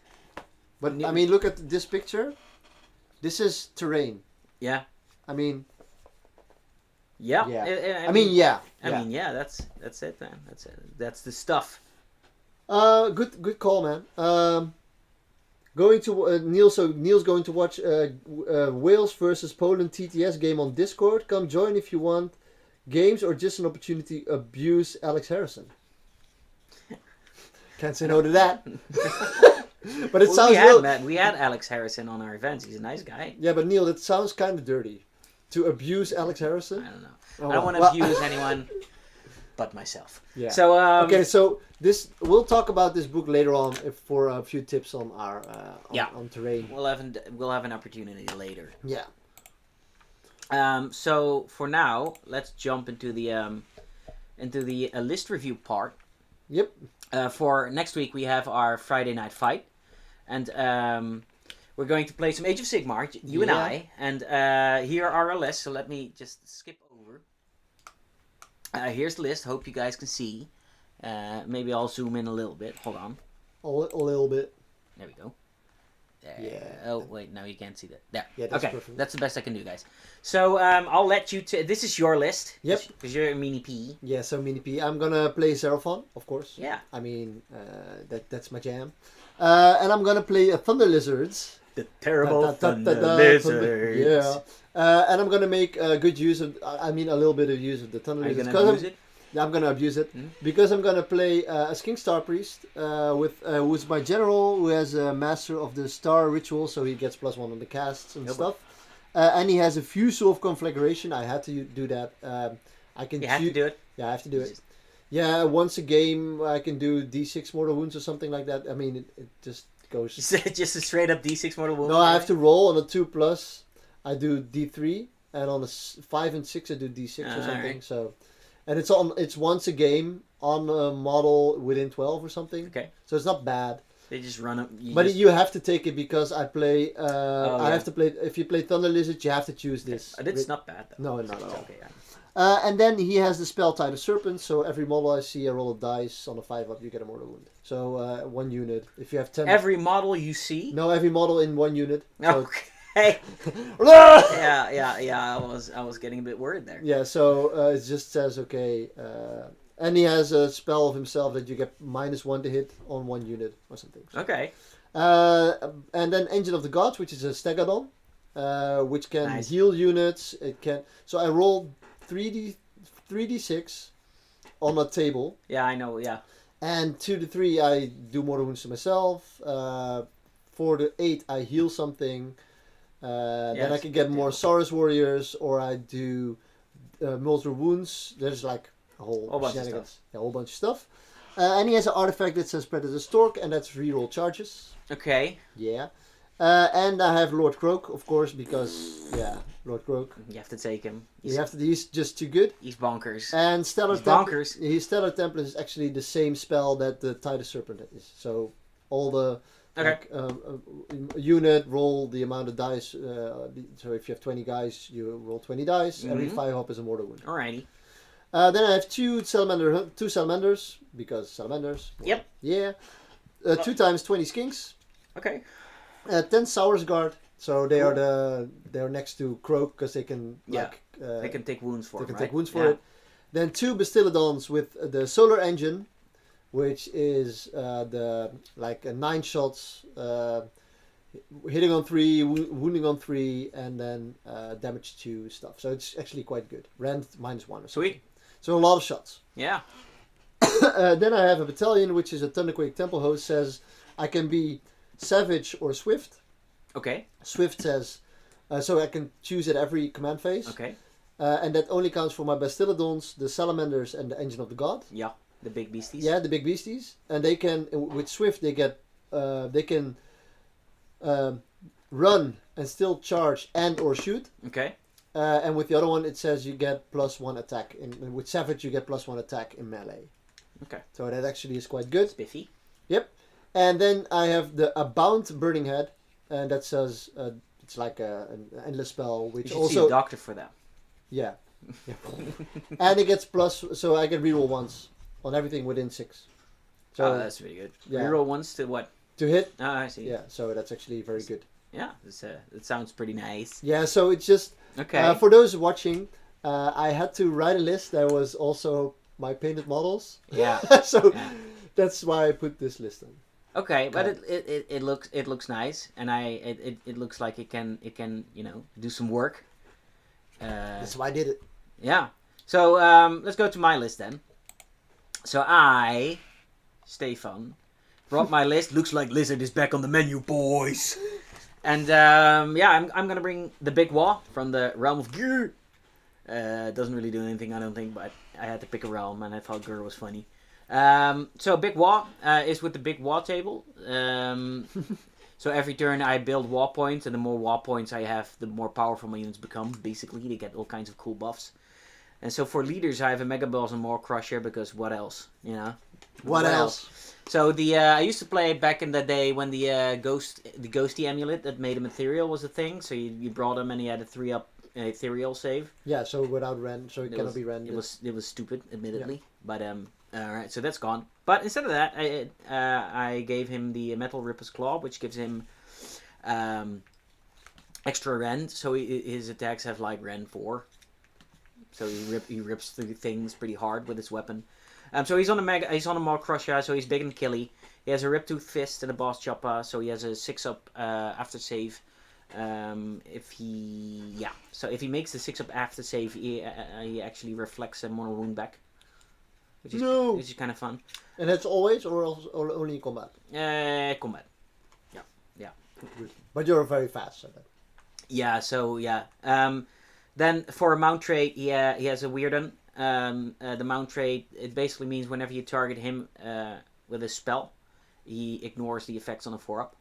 But New- I mean, look at this picture. This is terrain. Yeah. I mean, Yeah. yeah. I mean, yeah. I mean, yeah. That's it, man. That's it. That's the stuff. Good call, man. Going to Neil. So Neil's going to watch Wales versus Poland TTS game on Discord. Come join if you want games or just an opportunity to abuse Alex Harrison. Can't say no to that. But it sounds real. We had Alex Harrison on our events. He's a nice guy. Yeah, but Neil, that sounds kind of dirty. To abuse Alex Harrison. I don't know. Oh, I don't want to well. abuse anyone but myself. Yeah. So Okay, so we'll talk about this book later on for a few tips on our on terrain. we'll have an opportunity later. Yeah. So for now, let's jump into the list review part. Yep. For next week, we have our Friday night fight, and we're going to play some Age of Sigmar, you and Yeah. I. And here are our lists. So let me just skip over. Here's the list. Hope you guys can see. Maybe I'll zoom in a little bit. Hold on. A little bit. There we go. There. Yeah. Oh wait, no, you can't see that. There. Yeah, that's okay, perfect. that's the best I can do, guys. So I'll let you. This is your list. Yep. Because you're a mini P. Yeah, so Mini P. I'm gonna play Seraphon, of course. Yeah. I mean, that's my jam. And I'm gonna play Thunder Lizards. The terrible Thunder lizards. Yeah. And I'm gonna make good use of. I mean, a little bit of use of the Thunder Are you Lizards. gonna 'cause use it? I'm gonna abuse it Mm. because I'm gonna play a King Star Priest with who's my general, who has a master of the Star Ritual, so he gets +1 on the casts and Yep. stuff. And he has a Fusel of Conflagration. I had to do that. I can. You have to do it. Yeah, I have to do it. Yeah, once a game I can do D6 mortal wounds or something like that. I mean, it just goes. Just a straight up D6 mortal wound. No, I have to roll on a 2+. I do D3, and on a 5 and 6 I do D6 or something. Alright. So, and it's once a game on a model within 12 or something. Okay. So it's not bad. They just run up. But you have to take it because I play. I yeah. have to play. If you play Thunder Lizard, you have to choose this. It's not bad though. No, not at It's all. okay. Yeah. And then he has the spell Tide of Serpent, so every model I see, I roll a dice on a 5-up, you get a mortal wound. So 1 unit. If you have 10... Every model you see. No, every model in 1 unit. So... Okay. Yeah. I was getting a bit worried there. Yeah, so it just says, okay... and he has a spell of himself that you get -1 to hit on 1 unit or something. Okay. And then Engine of the Gods, which is a Stegadon, which can Nice. heal units. It can... So I roll 3d6 on a table. Yeah, I know. Yeah. And 2 to 3, I do mortal wounds to myself. 4 to 8, I heal something. Then I that's can a get good more deal. Saurus Warriors, or I do multiple wounds. There's like a whole Whole bunch of shenanigans. stuff. Yeah, a whole bunch of stuff. And he has an artifact that says Predator Stork, and that's reroll charges. Okay. Yeah. And I have Lord Croak, of course, because, yeah, Lord Croak. You have to take him. He's just too good. He's bonkers. And Stellar He's Template. bonkers. His Stellar Template is actually the same spell that the Tide of Serpent is. So all the Okay. unit roll the amount of dice. So if you have 20 guys, you roll 20 dice. Every Mhm. 5 up is a mortal wound. Alrighty. Then I have two salamanders because salamanders. Yep. Yeah. 2 times 20 skinks. Okay. 10 Saurus Guard. So they're next to Croak because they can Yeah. like They can take wounds for they him, can right? take wounds for Yeah. it. Then 2 Bastillodons with the Solar Engine, which is the like 9 shots, hitting on 3, wounding on 3, and then damage 2 stuff. So it's actually quite good. Rend -1 or something. Sweet. So a lot of shots. Yeah. Then I have a battalion, which is a Thunderquake Temple Host. Says I can be Savage or Swift. Okay. Swift says, so I can choose at every command phase. Okay. And that only counts for my Bastillodons, the Salamanders, and the Engine of the God. Yeah. The big beasties. Yeah, the big beasties. And they can, with Swift, they can run and still charge and or shoot. Okay. and with the other one it says you get +1 attack. With Savage you get +1 attack in melee. Okay. So that actually is quite good. Spiffy. Yep. And then I have a Bound Burning Head, and that says it's like an endless spell, which You should also see a doctor for that. yeah. And it gets so I get reroll once on everything within 6. So that's really good. yeah. Reroll once to what? to hit. I see. Yeah, so that's actually very good. Yeah, it sounds pretty nice. Yeah, so it's just Okay. for those watching, I had to write a list that was also my painted models. Yeah. So Yeah. that's why I put this list in. Okay, but Okay. it looks nice, and it looks like it can do some work. That's why I did it. Yeah. So let's go to my list then. So I, Stefan, brought my list. Looks like Lizard is back on the menu, boys. And yeah, I'm gonna bring the Big Wah from the Realm of Gyr. Doesn't really do anything, I don't think, but I had to pick a realm, and I thought Gyr was funny. So Big Wah is with the Big Wah table. So every turn I build Wah points, and the more Wah points I have, the more powerful my units become. Basically, they get all kinds of cool buffs. And so for leaders, I have a Mega Boss and Maw Crusher, because what else, you know? What else? So I used to play back in the day when the Ghosty amulet that made him ethereal was a thing. So you brought him and he had a 3-up ethereal save. Yeah, so without rend, so it cannot be rended. It was stupid, admittedly, but alright, so that's gone. But instead of that, I gave him the Metal Ripper's Claw, which gives him extra rend. So his attacks have like rend 4. So he rips through things pretty hard with his weapon. So he's on a Maw Crusher, so he's big and killy. He has a Riptooth Fist and a Boss Chopper, so he has a 6-up after save. If he makes the 6-up after save, he actually reflects a mono wound back, which is kind of fun. And that's always or only in combat? Combat. Yeah. But you're very fast, so that. Yeah. So yeah. Then for a mount trait, he has a weird one. The mount trait, it basically means whenever you target him with a spell, he ignores the effects on a 4-up.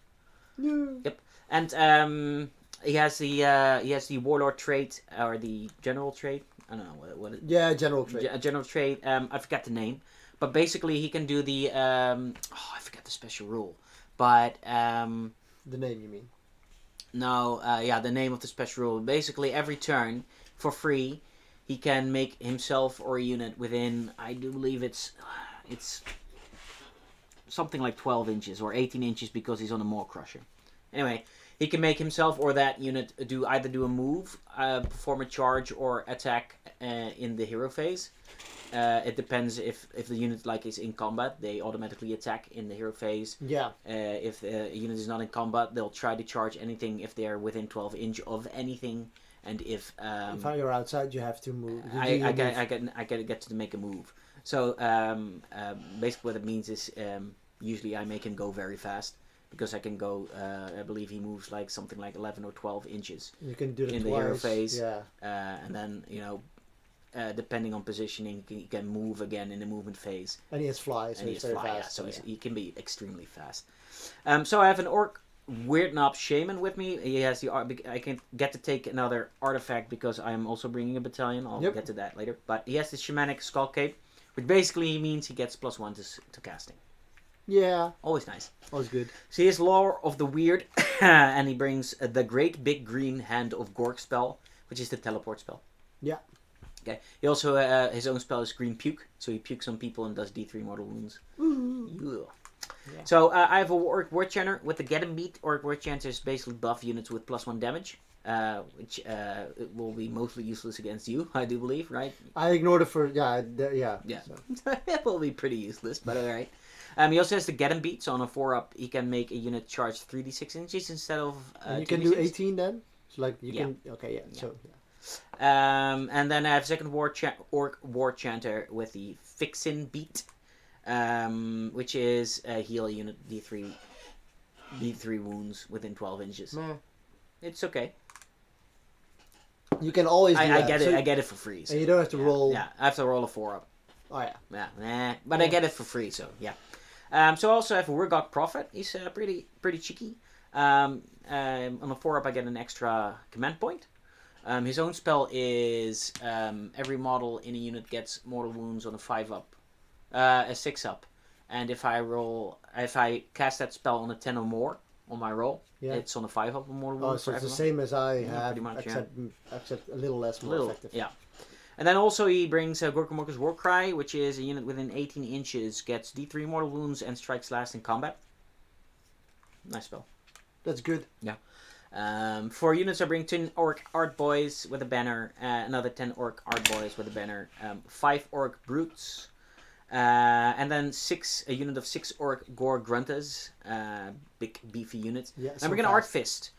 Yeah. Yep. And he has the warlord trait or the general trait. I don't know what it, Yeah, general trait. general trait. I forgot the name, but basically he can do the I forgot the special rule, but The name, you mean? no, the name of the special rule. Basically, every turn for free, he can make himself or a unit within, I do believe it's something like 12 inches or 18 inches because he's on a Maw Crusher. Anyway, he can make himself or that unit either do a move, perform a charge, or attack in the hero phase. It depends if the unit is in combat, they automatically attack in the hero phase. Yeah. If a unit is not in combat, they'll try to charge anything if they're within 12 inch of anything. And if you're outside, you have to move. I get to make a move. So basically, what it means is usually I make him go very fast because I can go. I believe he moves like something like 11 or 12 inches. You can do it in twice. the hero phase. Yeah. And then depending on positioning, he can move again in the movement phase. And he has fly, so he's very fast. Yeah, so he can be extremely fast. So I have an Orc Weird Knob Shaman with me. He has I can get to take another artifact because I'm also bringing a battalion. I'll get to that later. But he has the Shamanic Skull Cape, which basically means he gets +1 to casting. Yeah. Always nice. Always good. So he has Lore of the Weird, and he brings the Great Big Green Hand of Gork spell, which is the teleport spell. Yeah. Okay. He also his own spell is Green Puke, so he pukes on people and does D3 mortal wounds. Yeah. So I have a Orc War Chanter with the Get 'em Beat. Orc War Chanters basically buff units with +1 damage, which it will be mostly useless against you, I do believe, right? I ignored it for yeah. So. It will be pretty useless, but alright. He also has the Get 'em Beat, so on a 4-up he can make a unit charge 3d6 inches instead of and you can do 18 then. So like you can. Okay. Yeah. So. Yeah. And then I have second Orc War Chanter with the Fixin' Beat, which is heal a unit D3 wounds within 12 inches. It's okay. You can always. I get it. I get it for free. So, and you don't have to roll. Yeah, I have to roll a 4-up. Oh yeah. Yeah, but I get it for free. So yeah. So I also have a Urgot Prophet. He's pretty cheeky. On a 4-up I get an extra command point. His own spell is every model in a unit gets mortal wounds on a 5-up, a 6-up, and if I cast that spell on a 10 or more on my roll, it's on a 5-up or mortal wounds. So for it's the every same as I have, pretty much, except a little less more effective. Yeah. And then also he brings Gorkamorka's Warcry, which is a unit within 18 inches, gets D3 mortal wounds and strikes last in combat. Nice spell. That's good. Yeah. 4 units I bring 10 Orc Art Boys with a banner, another 10 Orc Art Boys with a banner, 5 Orc Brutes, and then a unit of 6 Orc Gore Gruntas, big beefy units. Yeah, and we're gonna Art Fist.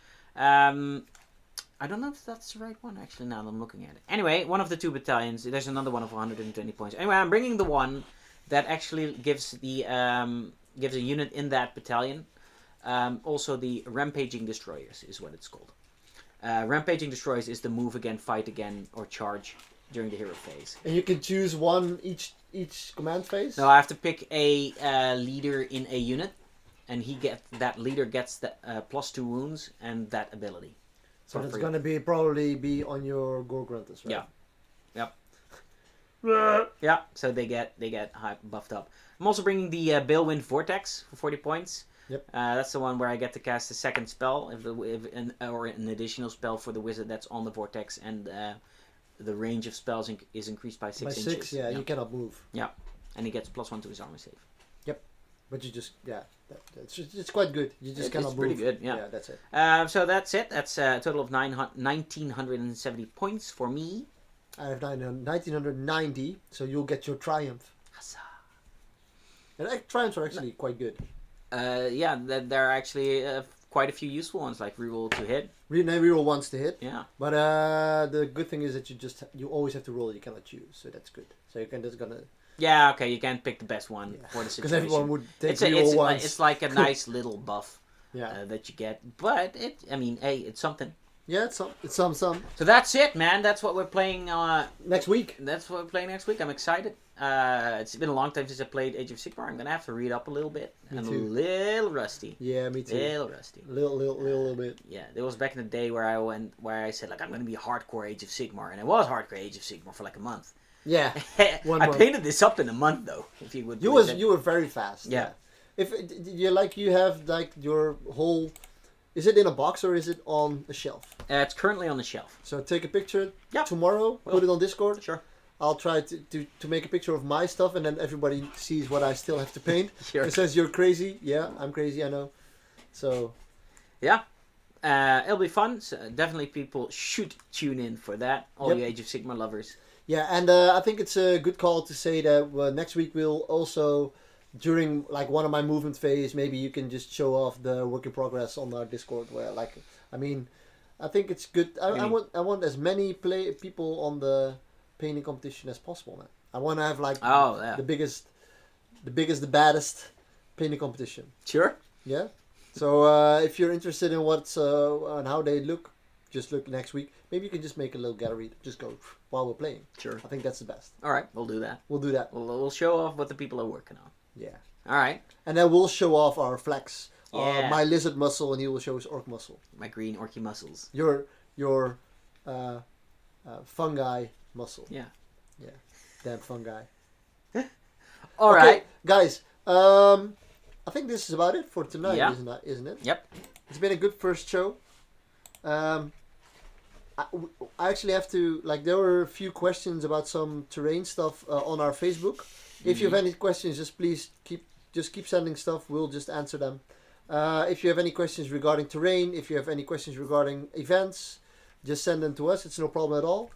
I don't know if that's the right one actually now that I'm looking at it. Anyway, one of the 2 battalions, there's another one of 120 points. Anyway, I'm bringing the one that actually gives gives a unit in that battalion. Also, the Rampaging Destroyers is what it's called. Rampaging Destroyers is the move again, fight again, or charge during the hero phase. And you can choose one each command phase? No, I have to pick a leader in a unit, and that leader gets the +2 wounds and that ability. So it's going to probably be on your Gore Gruntas, right? Yeah. Yeah, so they get buffed up. I'm also bringing the Balewind Vortex for 40 points. Yep. That's the one where I get to cast a second spell, or an additional spell for the wizard that's on the vortex, and the range of spells is increased by 6 inches. By 6, yeah, you cannot move. Yeah, and he gets +1 to his armor save. Yep, but you just it's quite good. You just cannot move. It's pretty good. Yeah, that's it. So that's it. That's a total of 1970 points for me. I have 1990, so you'll get your triumph. Huzzah. And triumphs are actually quite good. Yeah, there are actually quite a few useful ones, like reroll to hit. Reroll once to hit. Yeah. But the good thing is that you always have to roll. You cannot choose, so that's good. So you can just gonna. Yeah, okay, you can't pick the best one for the situation. Because everyone would take reroll once. It's like a nice little buff that you get, but it's something. Yeah, it's some. So that's it, man. That's what we're playing next week. That's what we're playing next week. I'm excited. It's been a long time since I played Age of Sigmar. I'm gonna have to read up a little bit. Me I'm too. a little rusty. Yeah, me too. Little rusty. Little bit. Yeah, there was back in the day where I said like I'm gonna be hardcore Age of Sigmar, and I was hardcore Age of Sigmar for like a month. Yeah. I painted this up in a month though. If you would. You were very fast. Yeah. If you have like your whole. Is it in a box or is it on a shelf? It's currently on the shelf. So take a picture tomorrow, put it on Discord. Sure. I'll try to make a picture of my stuff and then everybody sees what I still have to paint. Sure. It says you're crazy. Yeah, I'm crazy, I know. So. Yeah. It'll be fun. So definitely people should tune in for that. All you Age of Sigmar lovers. Yeah, and I think it's a good call to say that next week we'll also... During like one of my movement phase, maybe you can just show off the work in progress on our Discord. Where I think it's good. I want as many people on the painting competition as possible, man. I want to have like the biggest, the baddest painting competition. Sure. Yeah. So if you're interested in what's and how they look, just look next week. Maybe you can just make a little gallery. Just go while we're playing. Sure. I think that's the best. All right, we'll do that. We'll show off what the people are working on. Yeah. All right. And then we'll show off our flex. Yeah. My lizard muscle, and he will show his orc muscle. My green orky muscles. Your fungi muscle. Yeah. Yeah. Damn fungi. All right, guys. I think this is about it for tonight, Yeah. isn't it? Yep. It's been a good first show. I actually have to there were a few questions about some terrain stuff on our Facebook. If you have any questions, just please keep sending stuff. We'll just answer them. If you have any questions regarding terrain, if you have any questions regarding events, just send them to us. It's no problem at all.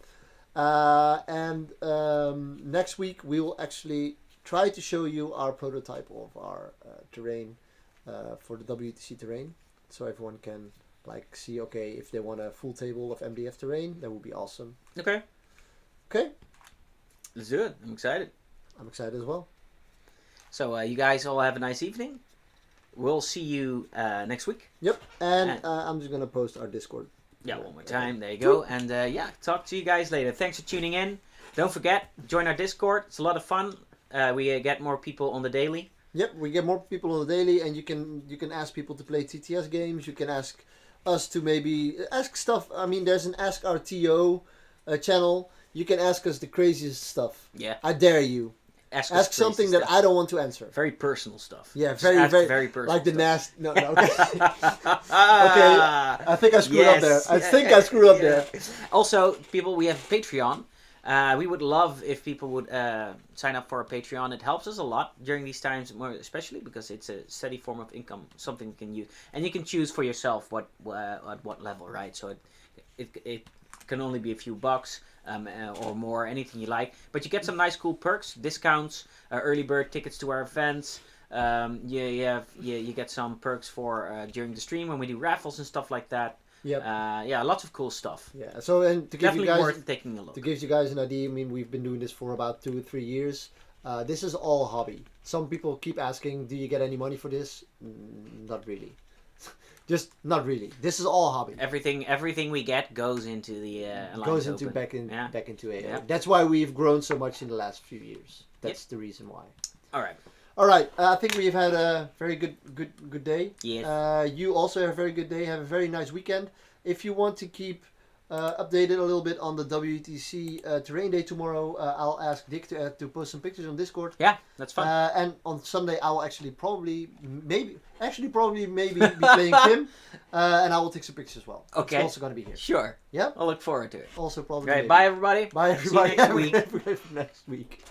And next week we will actually try to show you our prototype of our terrain for the WTC terrain, so everyone can see if they want a full table of MDF terrain. That would be awesome. Okay. Let's do it. I'm excited. I'm excited as well. So you guys all have a nice evening. We'll see you next week. Yep. And I'm just going to post our Discord. Yeah, one more time. There you go. And talk to you guys later. Thanks for tuning in. Don't forget, join our Discord. It's a lot of fun. We get more people on the daily. Yep, we get more people on the daily, and you can ask people to play TTS games. You can ask us to maybe ask stuff. I mean, there's an Ask RTO channel. You can ask us the craziest stuff. Yeah. I dare you. Ask Ask something that I don't want to answer. Very personal stuff. Yeah, Just very, ask very personal. like the stuff. No, okay. Okay, I think I screwed up there. I think I screwed up there. Also, people, we have Patreon. We would love if people would sign up for a Patreon. It helps us a lot during these times, more especially because it's a steady form of income, something you can use, and you can choose for yourself at what level, right? So it can only be a few bucks or more, anything you like. But you get some nice, cool perks, discounts, early bird tickets to our events. You get some perks for during the stream when we do raffles and stuff like that. Yep. Lots of cool stuff. Yeah. So and to give Definitely you guys worth taking a look. to give you guys an idea, I mean, we've been doing this for about 2 or 3 years. This is all hobby. Some people keep asking, "Do you get any money for this?" Not really. Just not really. This is all hobby. Everything we get goes into the Goes into back into AO. Yeah. That's why we've grown so much in the last few years. That's the reason why. All right. All right. I think we've had a very good day. Yes. You also have a very good day. Have a very nice weekend. If you want to keep updated a little bit on the WTC terrain day tomorrow, I'll ask Dick to post some pictures on Discord. Yeah, that's fine. And on Sunday, I will actually probably maybe be playing Tim, and I will take some pictures as well. Okay. It's also going to be here. Sure. Yeah. I'll look forward to it. Also probably. Great. Bye, everybody. Bye, everybody. See you next week. Next week.